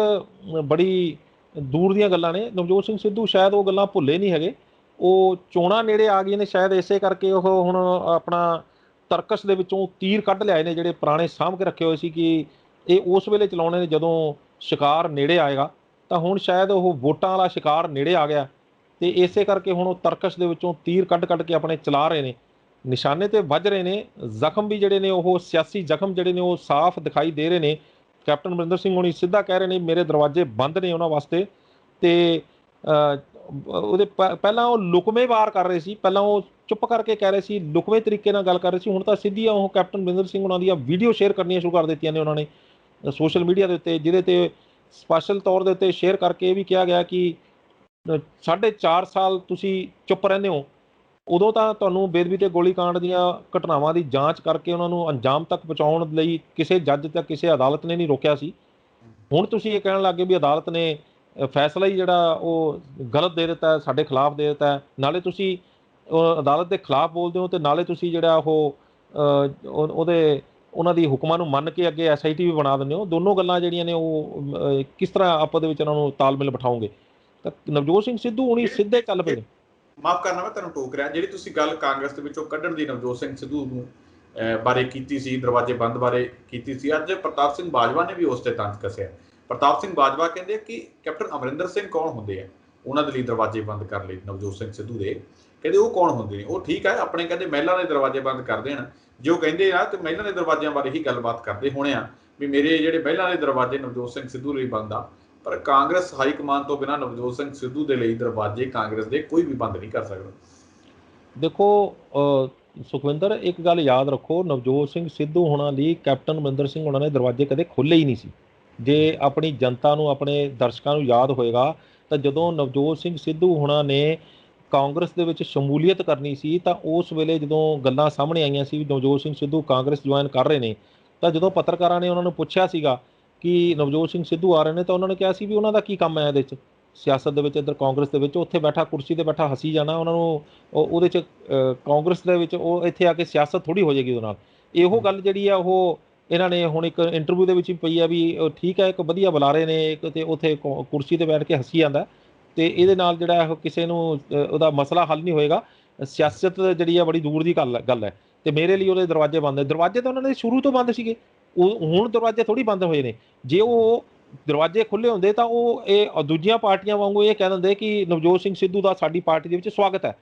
ਬੜੀ ਦੂਰ ਦੀਆਂ ਗੱਲਾਂ ਨੇ। ਨਵਜੋਤ ਸਿੰਘ ਸਿੱਧੂ ਸ਼ਾਇਦ ਉਹ ਗੱਲਾਂ ਭੁੱਲੇ ਨਹੀਂ ਹੈਗੇ। ਉਹ ਚੋਣਾਂ ਨੇੜੇ ਆ ਗਈਆਂ ਨੇ, ਸ਼ਾਇਦ ਇਸੇ ਕਰਕੇ ਉਹ ਹੁਣ ਆਪਣਾ ਤਰਕਸ਼ ਦੇ ਵਿੱਚੋਂ ਤੀਰ ਕੱਢ ਲਿਆਏ ਨੇ ਜਿਹੜੇ ਪੁਰਾਣੇ ਸਾਂਭ ਕੇ ਰੱਖੇ ਹੋਏ ਸੀ ਕਿ ਇਹ ਉਸ ਵੇਲੇ ਚਲਾਉਣੇ ਨੇ ਜਦੋਂ ਸ਼ਿਕਾਰ ਨੇੜੇ ਆਏਗਾ। ਤਾਂ ਹੁਣ ਸ਼ਾਇਦ ਉਹ ਵੋਟਾਂ ਵਾਲਾ ਸ਼ਿਕਾਰ ਨੇੜੇ ਆ ਗਿਆ ਤੇ ਇਸੇ ਕਰਕੇ ਹੁਣ ਉਹ ਤਰਕਸ਼ ਦੇ ਵਿੱਚੋਂ ਤੀਰ ਕੱਢ ਕੇ ਆਪਣੇ ਚਲਾ ਰਹੇ ਨੇ। ਨਿਸ਼ਾਨੇ ਤੇ ਵੱਜ ਰਹੇ ਨੇ। ਜ਼ਖਮ ਵੀ ਜਿਹੜੇ ਨੇ ਉਹ ਸਿਆਸੀ ਜ਼ਖਮ ਜਿਹੜੇ ਨੇ ਉਹ ਸਾਫ਼ ਦਿਖਾਈ ਦੇ ਰਹੇ ਨੇ। ਕੈਪਟਨ ਅਮਰਿੰਦਰ ਸਿੰਘ ਹੋਣੀ ਸਿੱਧਾ ਕਹਿ ਰਹੇ ਨੇ ਮੇਰੇ ਦਰਵਾਜ਼ੇ ਬੰਦ ਨੇ ਉਹਨਾਂ ਵਾਸਤੇ। ਤੇ ਉਹਦੇ ਪਹਿਲਾਂ ਉਹ ਲੁਕਵੇਂ ਵਾਰ ਕਰ ਰਹੇ ਸੀ, ਪਹਿਲਾਂ ਉਹ ਚੁੱਪ ਕਰਕੇ ਕਹਿ ਰਹੇ ਸੀ, ਲੁਕਵੇਂ ਤਰੀਕੇ ਨਾਲ ਗੱਲ ਕਰ ਰਹੇ ਸੀ। ਹੁਣ ਤਾਂ ਸਿੱਧੀਆਂ ਉਹ ਕੈਪਟਨ ਅਮਰਿੰਦਰ ਸਿੰਘ ਉਹਨਾਂ ਦੀਆਂ ਵੀਡੀਓ ਸ਼ੇਅਰ ਕਰਨੀਆਂ ਸ਼ੁਰੂ ਕਰ ਦਿੱਤੀਆਂ ਨੇ ਉਹਨਾਂ ਨੇ ਸੋਸ਼ਲ ਮੀਡੀਆ ਦੇ ਉੱਤੇ, ਜਿਹਦੇ ਤੇ ਸਪੈਸ਼ਲ ਤੌਰ ਦੇ ਉੱਤੇ ਸ਼ੇਅਰ ਕਰਕੇ ਇਹ ਵੀ ਕਿਹਾ ਗਿਆ ਕਿ 4.5 ਸਾਲ ਤੁਸੀਂ ਚੁੱਪ ਰਹਿੰਦੇ ਹੋ। ਉਦੋਂ ਤਾਂ ਤੁਹਾਨੂੰ ਬੇਦਬੀ ਤੇ ਗੋਲੀਕਾਂਡ ਦੀਆਂ ਘਟਨਾਵਾਂ ਦੀ ਜਾਂਚ ਕਰਕੇ ਉਹਨਾਂ ਨੂੰ ਅੰਜਾਮ ਤੱਕ ਪਹੁੰਚਾਉਣ ਲਈ ਕਿਸੇ ਜੱਜ ਜਾਂ ਕਿਸੇ ਅਦਾਲਤ ਨੇ ਨਹੀਂ ਰੋਕਿਆ ਸੀ। ਹੁਣ ਤੁਸੀਂ ਇਹ ਕਹਿਣ ਲੱਗ ਗਏ ਵੀ ਅਦਾਲਤ ਨੇ ਫੈਸਲਾ ਹੀ ਜਿਹੜਾ ਉਹ ਗਲਤ ਦੇ ਦਿੱਤਾ, ਸਾਡੇ ਖਿਲਾਫ ਦੇ ਦਿੱਤਾ। ਨਾਲੇ ਤੁਸੀਂ ਅਦਾਲਤ ਦੇ ਖਿਲਾਫ ਬੋਲਦੇ ਹੋ ਤੇ ਨਾਲੇ ਤੁਸੀਂ ਜਿਹੜਾ ਉਹ ਉਹਨਾਂ ਦੀ ਹੁਕਮਾਂ ਨੂੰ ਮੰਨ ਕੇ ਅੱਗੇ SIT ਵੀ ਬਣਾ ਦਿੰਦੇ ਹੋ। ਦੋਨੋਂ ਗੱਲਾਂ ਜਿਹੜੀਆਂ ਨੇ ਉਹ ਕਿਸ ਤਰ੍ਹਾਂ ਆਪਸ ਦੇ ਵਿੱਚ ਉਹਨਾਂ ਨੂੰ ਤਾਲਮੇਲ ਬਿਠਾਓਗੇ? ਤਾਂ ਨਵਜੋਤ ਸਿੰਘ ਸਿੱਧੂ ਹੁਣੀ ਸਿੱਧੇ ਚੱਲ ਪਏ। ਮਾਫ ਕਰਨਾ ਮੈਂ ਤੁਹਾਨੂੰ ਟੋਕ ਰਿਹਾ। ਜਿਹੜੀ ਤੁਸੀਂ ਗੱਲ ਕਾਂਗਰਸ ਦੇ ਵਿੱਚੋਂ ਕੱਢਣ ਦੀ ਨਵਜੋਤ ਸਿੰਘ ਸਿੱਧੂ ਨੂੰ ਬਾਰੇ ਕੀਤੀ ਸੀ, ਦਰਵਾਜ਼ੇ ਬੰਦ ਬਾਰੇ ਕੀਤੀ ਸੀ, ਅੱਜ ਪ੍ਰਤਾਪ ਸਿੰਘ ਬਾਜਵਾ ਨੇ ਵੀ ਉਸ ਤੇ ਤੰਜ ਕੱਸਿਆ। ਪ੍ਰਤਾਪ ਸਿੰਘ ਬਾਜਵਾ ਕਹਿੰਦੇ ਕਿ ਕੈਪਟਨ ਅਮਰਿੰਦਰ ਸਿੰਘ ਕੌਣ ਹੁੰਦੇ ਆ ਉਹਨਾਂ ਦੇ ਲਈ ਦਰਵਾਜ਼ੇ ਬੰਦ ਕਰ ਲਏ ਨਵਜੋਤ ਸਿੰਘ ਸਿੱਧੂ ਦੇ। ਕਹਿੰਦੇ ਉਹ ਕੌਣ ਹੁੰਦੇ ਨੇ? ਉਹ ਠੀਕ ਹੈ ਆਪਣੇ ਕਹਿੰਦੇ ਮਹਿਲਾ ਦੇ ਦਰਵਾਜ਼ੇ ਬੰਦ ਕਰ ਦੇਣ, ਜੇ ਉਹ ਕਹਿੰਦੇ ਆ ਤੇ ਮਹਿਲਾ ਦੇ ਦਰਵਾਜ਼ਿਆਂ ਬਾਰੇ ਹੀ ਗੱਲਬਾਤ ਕਰਦੇ ਹੋਣੇ ਆ ਵੀ ਮੇਰੇ ਜਿਹੜੇ ਮਹਿਲਾ ਦੇ ਦਰਵਾਜ਼ੇ ਨਵਜੋਤ ਸਿੰਘ ਸਿੱਧੂ ਲਈ ਬੰਦ ਆ। ਪਰ ਕਾਂਗਰਸ ਹਾਈ ਕਮਾਨ ਤੋਂ ਬਿਨਾਂ ਨਵਜੋਤ ਸਿੰਘ ਸਿੱਧੂ ਦੇ ਲਈ ਦਰਵਾਜ਼ੇ ਕਾਂਗਰਸ ਦੇ ਕੋਈ ਵੀ ਬੰਦ ਨਹੀਂ ਕਰ ਸਕਦਾ। ਦੇਖੋ ਸੁਖਵਿੰਦਰ, ਇੱਕ ਗੱਲ ਯਾਦ ਰੱਖੋ, ਨਵਜੋਤ ਸਿੰਘ ਸਿੱਧੂ ਹੋਣਾ ਲਈ ਕੈਪਟਨ ਅਮਰਿੰਦਰ ਸਿੰਘ ਹੋਣਾ ਨੇ ਦਰਵਾਜ਼ੇ ਕਦੇ ਖੋਲ੍ਹੇ ਹੀ ਨਹੀਂ ਸੀ। ਜੇ ਆਪਣੀ ਜਨਤਾ ਨੂੰ, ਆਪਣੇ ਦਰਸ਼ਕਾਂ ਨੂੰ ਯਾਦ ਹੋਏਗਾ ਤਾਂ ਜਦੋਂ ਨਵਜੋਤ ਸਿੰਘ ਸਿੱਧੂ ਹੋਣਾ ਨੇ ਕਾਂਗਰਸ ਦੇ ਵਿੱਚ ਸ਼ਮੂਲੀਅਤ ਕਰਨੀ ਸੀ ਤਾਂ ਉਸ ਵੇਲੇ ਜਦੋਂ ਗੱਲਾਂ ਸਾਹਮਣੇ ਆਈਆਂ ਸੀ ਵੀ ਨਵਜੋਤ ਸਿੰਘ ਸਿੱਧੂ ਕਾਂਗਰਸ ਜੁਆਇਨ ਕਰ ਰਹੇ ਨੇ, ਤਾਂ ਜਦੋਂ ਪੱਤਰਕਾਰਾਂ ਨੇ ਉਹਨਾਂ ਨੂੰ ਪੁੱਛਿਆ ਸੀਗਾ ਕਿ ਨਵਜੋਤ ਸਿੰਘ ਸਿੱਧੂ ਆ ਰਹੇ ਨੇ ਤਾਂ ਉਹਨਾਂ ਨੇ ਕਿਹਾ ਸੀ ਵੀ ਉਹਨਾਂ ਦਾ ਕੀ ਕੰਮ ਹੈ ਇਹਦੇ 'ਚ। ਸਿਆਸਤ ਦੇ ਵਿੱਚ, ਇੱਧਰ ਕਾਂਗਰਸ ਦੇ ਵਿੱਚ, ਉੱਥੇ ਬੈਠਾ ਕੁਰਸੀ ਤੇ ਬੈਠਾ ਹੱਸੀ ਜਾਣਾ, ਉਹਨਾਂ ਨੂੰ ਉਹਦੇ 'ਚ ਕਾਂਗਰਸ ਦੇ ਵਿੱਚ ਉਹ ਇੱਥੇ ਆ ਕੇ ਸਿਆਸਤ ਥੋੜ੍ਹੀ ਹੋ ਜਾਏਗੀ ਉਹਦੇ ਨਾਲ। ਇਹੋ ਗੱਲ ਜਿਹੜੀ ਆ ਉਹ ਇਹਨਾਂ ਨੇ ਹੁਣ ਇੱਕ ਇੰਟਰਵਿਊ ਦੇ ਵਿੱਚ ਵੀ ਪਈ ਆ ਵੀ ਠੀਕ ਹੈ, ਇੱਕ ਵਧੀਆ ਬੁਲਾ ਰਹੇ ਨੇ ਇੱਕ, ਤੇ ਉੱਥੇ ਕੁਰਸੀ ਤੇ ਬੈਠ ਕੇ ਹੱਸੀ ਜਾਂਦਾ, ਤੇ ਇਹਦੇ ਨਾਲ ਜਿਹੜਾ ਉਹ ਕਿਸੇ ਨੂੰ ਉਹਦਾ ਮਸਲਾ ਹੱਲ ਨਹੀਂ ਹੋਏਗਾ। ਸਿਆਸਤ ਜਿਹੜੀ ਆ ਬੜੀ ਦੂਰ ਦੀ ਗੱਲ ਹੈ, ਤੇ ਮੇਰੇ ਲਈ ਉਹਦੇ ਦਰਵਾਜ਼ੇ ਬੰਦ ਹੈ। ਦਰਵਾਜ਼ੇ ਤਾਂ ਉਹਨਾਂ ਦੇ ਸ਼ੁਰੂ ਤੋਂ ਬੰਦ ਸੀਗੇ, ਉਹ ਹੁਣ ਦਰਵਾਜ਼ੇ ਥੋੜ੍ਹੀ ਬੰਦ ਹੋਏ ਨੇ। ਜੇ ਉਹ ਦਰਵਾਜ਼ੇ ਖੁੱਲ੍ਹੇ ਹੁੰਦੇ ਤਾਂ ਉਹ ਇਹ ਦੂਜੀਆਂ ਪਾਰਟੀਆਂ ਵਾਂਗੂ ਇਹ ਕਹਿ ਦਿੰਦੇ ਕਿ ਨਵਜੋਤ ਸਿੰਘ ਸਿੱਧੂ ਦਾ ਸਾਡੀ ਪਾਰਟੀ ਦੇ ਵਿੱਚ ਸਵਾਗਤ ਹੈ,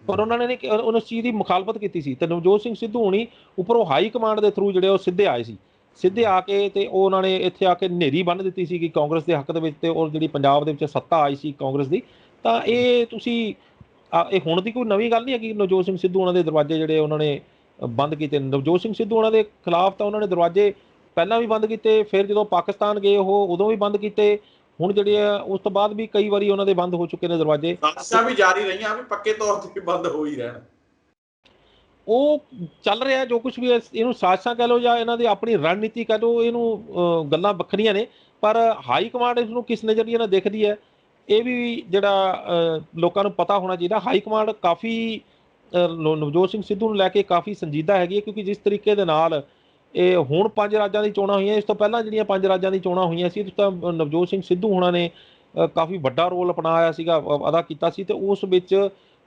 ਪਰ ਉਹਨਾਂ ਨੇ ਉਸ ਚੀਜ਼ ਦੀ ਮੁਖਾਲਫਤ ਕੀਤੀ ਸੀ। ਤੇ ਨਵਜੋਤ ਸਿੰਘ ਸਿੱਧੂ ਹੁਣੀ ਉੱਪਰੋਂ ਹਾਈ ਕਮਾਂਡ ਦੇ ਥਰੂ ਜਿਹੜੇ ਉਹ ਸਿੱਧੇ ਆਏ ਸੀ, ਸਿੱਧੇ ਆ ਕੇ ਤੇ ਉਹ ਉਹਨਾਂ ਨੇ ਇੱਥੇ ਆ ਕੇ ਨੇਰੀ ਬੰਨ੍ਹ ਦਿੱਤੀ ਸੀ ਕਿ ਕਾਂਗਰਸ ਦੇ ਹੱਕ ਦੇ ਵਿੱਚ, ਤੇ ਉਹ ਜਿਹੜੀ ਪੰਜਾਬ ਦੇ ਵਿੱਚ ਸੱਤਾ ਆਈ ਸੀ ਕਾਂਗਰਸ ਦੀ। ਤਾਂ ਇਹ ਤੁਸੀਂ ਇਹ ਹੁਣ ਦੀ ਕੋਈ ਨਵੀਂ ਗੱਲ ਨਹੀਂ ਹੈਗੀ। ਨਵਜੋਤ ਸਿੰਘ ਸਿੱਧੂ ਉਹਨਾਂ ਦੇ ਦਰਵਾਜ਼ੇ ਜਿਹੜੇ ਉਹਨਾਂ ਨੇ ਬੰਦ ਕੀਤੇ। ਨਵਜੋਤ ਸਿੰਘ ਸਿੱਧੂ ਉਹਨਾਂ ਦੇ ਖਿਲਾਫ ਤਾਂ ਉਹਨਾਂ ਨੇ ਦਰਵਾਜ਼ੇ ਪਹਿਲਾਂ ਵੀ ਬੰਦ ਕੀਤੇ, ਫਿਰ ਜਦੋਂ ਪਾਕਿਸਤਾਨ ਗਏ ਉਹ ਉਦੋਂ ਵੀ ਬੰਦ ਕੀਤੇ, ਹੁਣ ਜਿਹੜੇ ਆ ਉਸ ਤੋਂ ਬਾਅਦ ਵੀ ਕਈ ਵਾਰੀ ਉਹਨਾਂ ਦੇ ਬੰਦ ਹੋ ਚੁੱਕੇ ਨੇ ਦਰਵਾਜ਼ੇ। ਸਾਜ਼ਿਸ਼ਾਂ ਵੀ ਜਾਰੀ ਰਹੀਆਂ ਵੀ ਪੱਕੇ ਤੌਰ ਤੇ ਬੰਦ ਹੋ ਹੀ ਰਹਿਣ। ਉਹ ਚੱਲ ਰਿਹਾ ਜੋ ਕੁਝ ਵੀ, ਇਹਨੂੰ ਸਾਜ਼ਿਸ਼ਾਂ ਕਹਿ ਲਓ ਜਾਂ ਇਹਨਾਂ ਦੀ ਆਪਣੀ ਰਣਨੀਤੀ ਕਹਿ ਲਓ, ਇਹਨੂੰ ਗੱਲਾਂ ਵੱਖਰੀਆਂ ਨੇ, ਪਰ ਹਾਈ ਕਮਾਂਡ ਇਸ ਨੂੰ ਕਿਸ ਨਜ਼ਰੀਏ ਨਾਲ ਦੇਖਦੀ ਹੈ ਇਹ ਵੀ ਜਿਹੜਾ ਲੋਕਾਂ ਨੂੰ ਪਤਾ ਹੋਣਾ ਚਾਹੀਦਾ। ਹਾਈ ਕਮਾਂਡ ਕਾਫੀ ਨਵਜੋਤ ਸਿੰਘ ਸਿੱਧੂ ਨੂੰ ਲੈ ਕੇ ਕਾਫੀ ਸੰਜੀਦਾ ਹੈਗੀ ਹੈ, ਕਿਉਂਕਿ ਜਿਸ ਤਰੀਕੇ ਦੇ ਨਾਲ ਇਹ ਹੁਣ 5 ਰਾਜਾਂ ਦੀ ਚੋਣਾਂ ਹੋਈਆਂ, ਇਸ ਤੋਂ ਪਹਿਲਾਂ ਜਿਹੜੀਆਂ 5 ਰਾਜਾਂ ਦੀ ਚੋਣਾਂ ਹੋਈਆਂ ਸੀ, ਤਾਂ ਨਵਜੋਤ ਸਿੰਘ ਸਿੱਧੂ ਹੋਣਾ ਨੇ ਕਾਫੀ ਵੱਡਾ ਰੋਲ ਅਪਣਾਇਆ ਸੀਗਾ, ਅਦਾ ਕੀਤਾ ਸੀ। ਤੇ ਉਸ ਵਿੱਚ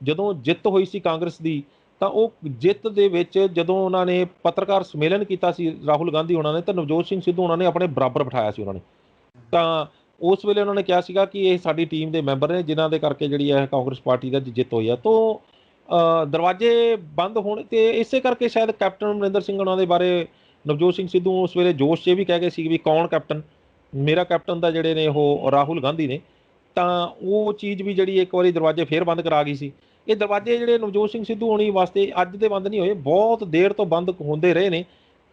ਜਦੋਂ ਜਿੱਤ ਹੋਈ ਸੀ ਕਾਂਗਰਸ ਦੀ, ਤਾਂ ਉਹ ਜਿੱਤ ਦੇ ਵਿੱਚ ਜਦੋਂ ਉਹਨਾਂ ਨੇ ਪੱਤਰਕਾਰ ਸੰਮੇਲਨ ਕੀਤਾ ਸੀ ਰਾਹੁਲ ਗਾਂਧੀ ਉਹਨਾਂ ਨੇ, ਤਾਂ ਨਵਜੋਤ ਸਿੰਘ ਸਿੱਧੂ ਉਹਨਾਂ ਨੇ ਆਪਣੇ ਬਰਾਬਰ ਬਿਠਾਇਆ ਸੀ ਉਹਨਾਂ ਨੇ। ਤਾਂ ਉਸ ਵੇਲੇ ਉਹਨਾਂ ਨੇ ਕਿਹਾ ਸੀਗਾ ਕਿ ਇਹ ਸਾਡੀ ਟੀਮ ਦੇ ਮੈਂਬਰ ਨੇ ਜਿਨ੍ਹਾਂ ਦੇ ਕਰਕੇ ਜਿਹੜੀ ਹੈ ਕਾਂਗਰਸ ਪਾਰਟੀ ਦਾ ਜਿੱਤ ਹੋਈ ਆ। ਤਾਂ ਦਰਵਾਜ਼ੇ ਬੰਦ ਹੋਣ ਤੇ ਇਸੇ ਕਰਕੇ ਸ਼ਾਇਦ ਕੈਪਟਨ ਅਮਰਿੰਦਰ ਸਿੰਘ ਉਹਨਾਂ ਦੇ ਬਾਰੇ ਨਵਜੋਤ ਸਿੰਘ ਸਿੱਧੂ ਉਸ ਵੇਲੇ ਜੋਸ਼ 'ਚ ਵੀ ਕਹਿ ਗਏ ਸੀ ਵੀ ਕੌਣ ਕੈਪਟਨ, ਮੇਰਾ ਕੈਪਟਨ ਦਾ ਜਿਹੜੇ ਨੇ ਉਹ ਰਾਹੁਲ ਗਾਂਧੀ ਨੇ। ਤਾਂ ਉਹ ਚੀਜ਼ ਵੀ ਜਿਹੜੀ ਇੱਕ ਵਾਰੀ ਦਰਵਾਜ਼ੇ ਫੇਰ ਬੰਦ ਕਰਾ ਗਈ ਸੀ। ਇਹ ਦਰਵਾਜ਼ੇ ਜਿਹੜੇ ਨਵਜੋਤ ਸਿੰਘ ਸਿੱਧੂ ਹੋਣੀ ਵਾਸਤੇ ਅੱਜ ਦੇ ਬੰਦ ਨਹੀਂ ਹੋਏ, ਬਹੁਤ ਦੇਰ ਤੋਂ ਬੰਦ ਹੁੰਦੇ ਰਹੇ ਨੇ।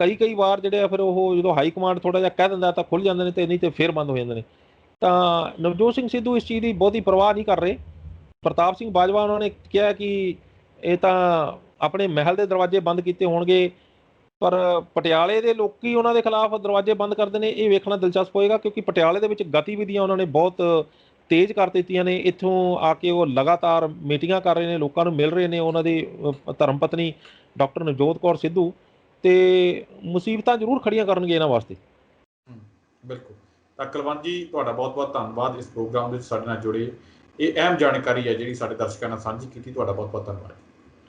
ਕਈ ਵਾਰ ਜਿਹੜੇ ਆ ਫਿਰ ਉਹ ਜਦੋਂ ਹਾਈ ਕਮਾਂਡ ਥੋੜ੍ਹਾ ਜਿਹਾ ਕਹਿ ਦਿੰਦਾ ਤਾਂ ਖੁੱਲ੍ਹ ਜਾਂਦੇ ਨੇ, ਤੇ ਨਹੀਂ ਤੇ ਫੇਰ ਬੰਦ ਹੋ ਜਾਂਦੇ ਨੇ। ਤਾਂ ਨਵਜੋਤ ਸਿੰਘ ਸਿੱਧੂ ਇਸ ਚੀਜ਼ ਦੀ ਬਹੁਤੀ ਪਰਵਾਹ ਨਹੀਂ ਕਰ ਰਹੇ। ਪ੍ਰਤਾਪ ਸਿੰਘ ਬਾਜਵਾ ਉਹਨਾਂ ਨੇ ਕਿਹਾ ਕਿ ਇਹ ਤਾਂ ਆਪਣੇ ਮਹਿਲ ਦੇ ਦਰਵਾਜ਼ੇ ਬੰਦ ਕੀਤੇ ਹੋਣਗੇ, ਪਰ ਪਟਿਆਲੇ ਦੇ ਲੋਕੀ ਉਹਨਾਂ ਦੇ ਖਿਲਾਫ ਦਰਵਾਜ਼ੇ ਬੰਦ ਕਰਦੇ ਨੇ, ਇਹ ਵੇਖਣਾ ਦਿਲਚਸਪ ਹੋਏਗਾ, ਕਿਉਂਕਿ ਪਟਿਆਲੇ ਦੇ ਵਿੱਚ ਗਤੀਵਿਧੀਆਂ ਉਹਨਾਂ ਨੇ ਬਹੁਤ ਤੇਜ਼ ਕਰ ਦਿੱਤੀਆਂ ਨੇ। ਇੱਥੋਂ ਆ ਕੇ ਉਹ ਲਗਾਤਾਰ ਮੀਟਿੰਗਾਂ ਕਰ ਰਹੇ ਨੇ, ਲੋਕਾਂ ਨੂੰ ਮਿਲ ਰਹੇ ਨੇ। ਉਹਨਾਂ ਦੀ ਧਰਮ ਪਤਨੀ ਡਾਕਟਰ ਨਵਜੋਤ ਕੌਰ ਸਿੱਧੂ, ਤੇ ਮੁਸੀਬਤਾਂ ਜ਼ਰੂਰ ਖੜੀਆਂ ਕਰਨਗੇ ਇਹਨਾਂ ਵਾਸਤੇ। ਬਿਲਕੁਲ। ਤਾਂ ਕੁਲਵੰਤ ਜੀ, ਤੁਹਾਡਾ ਬਹੁਤ ਧੰਨਵਾਦ ਇਸ ਪ੍ਰੋਗਰਾਮ ਵਿੱਚ ਸਾਡੇ ਨਾਲ ਜੁੜੇ। ਇਹ ਅਹਿਮ ਜਾਣਕਾਰੀ ਹੈ ਜਿਹੜੀ ਸਾਡੇ ਦਰਸ਼ਕਾਂ ਨਾਲ ਸਾਂਝੀ ਕੀਤੀ। ਤੁਹਾਡਾ ਬਹੁਤ ਧੰਨਵਾਦ।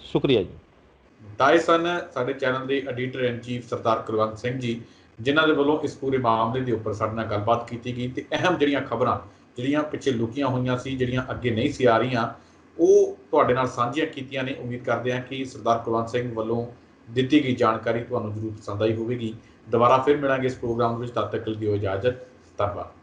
ਸ਼ੁਕਰੀਆ ਜੀ। ਤਾਂ ਇਹ ਸਨ ਸਾਡੇ ਚੈਨਲ ਦੇ ਐਡੀਟਰ ਇਨ ਚੀਫ ਸਰਦਾਰ ਕੁਲਵੰਤ ਸਿੰਘ ਜੀ, ਜਿਨ੍ਹਾਂ ਦੇ ਵੱਲੋਂ ਇਸ ਪੂਰੇ ਮਾਮਲੇ ਦੇ ਉੱਪਰ ਸਾਡੇ ਨਾਲ ਗੱਲਬਾਤ ਕੀਤੀ ਗਈ, ਤੇ ਅਹਿਮ ਜਿਹੜੀਆਂ ਖਬਰਾਂ ਜਿਹੜੀਆਂ ਪਿੱਛੇ ਲੁਕੀਆਂ ਹੋਈਆਂ ਸੀ, ਜਿਹੜੀਆਂ ਅੱਗੇ ਨਹੀਂ ਸੀ ਆ ਰਹੀਆਂ, ਉਹ ਤੁਹਾਡੇ ਨਾਲ ਸਾਂਝੀਆਂ ਕੀਤੀਆਂ ਨੇ। ਉਮੀਦ ਕਰਦੇ ਹਾਂ ਕਿ ਸਰਦਾਰ ਕੁਲਵੰਤ ਸਿੰਘ ਵੱਲੋਂ ਦਿੱਤੀ ਗਈ ਜਾਣਕਾਰੀ ਤੁਹਾਨੂੰ ਜ਼ਰੂਰ ਪਸੰਦ ਆਈ ਹੋਵੇਗੀ। ਦੁਬਾਰਾ ਫਿਰ ਮਿਲਾਂਗੇ ਇਸ ਪ੍ਰੋਗਰਾਮ ਵਿੱਚ, ਤਦ ਤੱਕ ਦਿਓ ਇਜਾਜ਼ਤ। ਧੰਨਵਾਦ।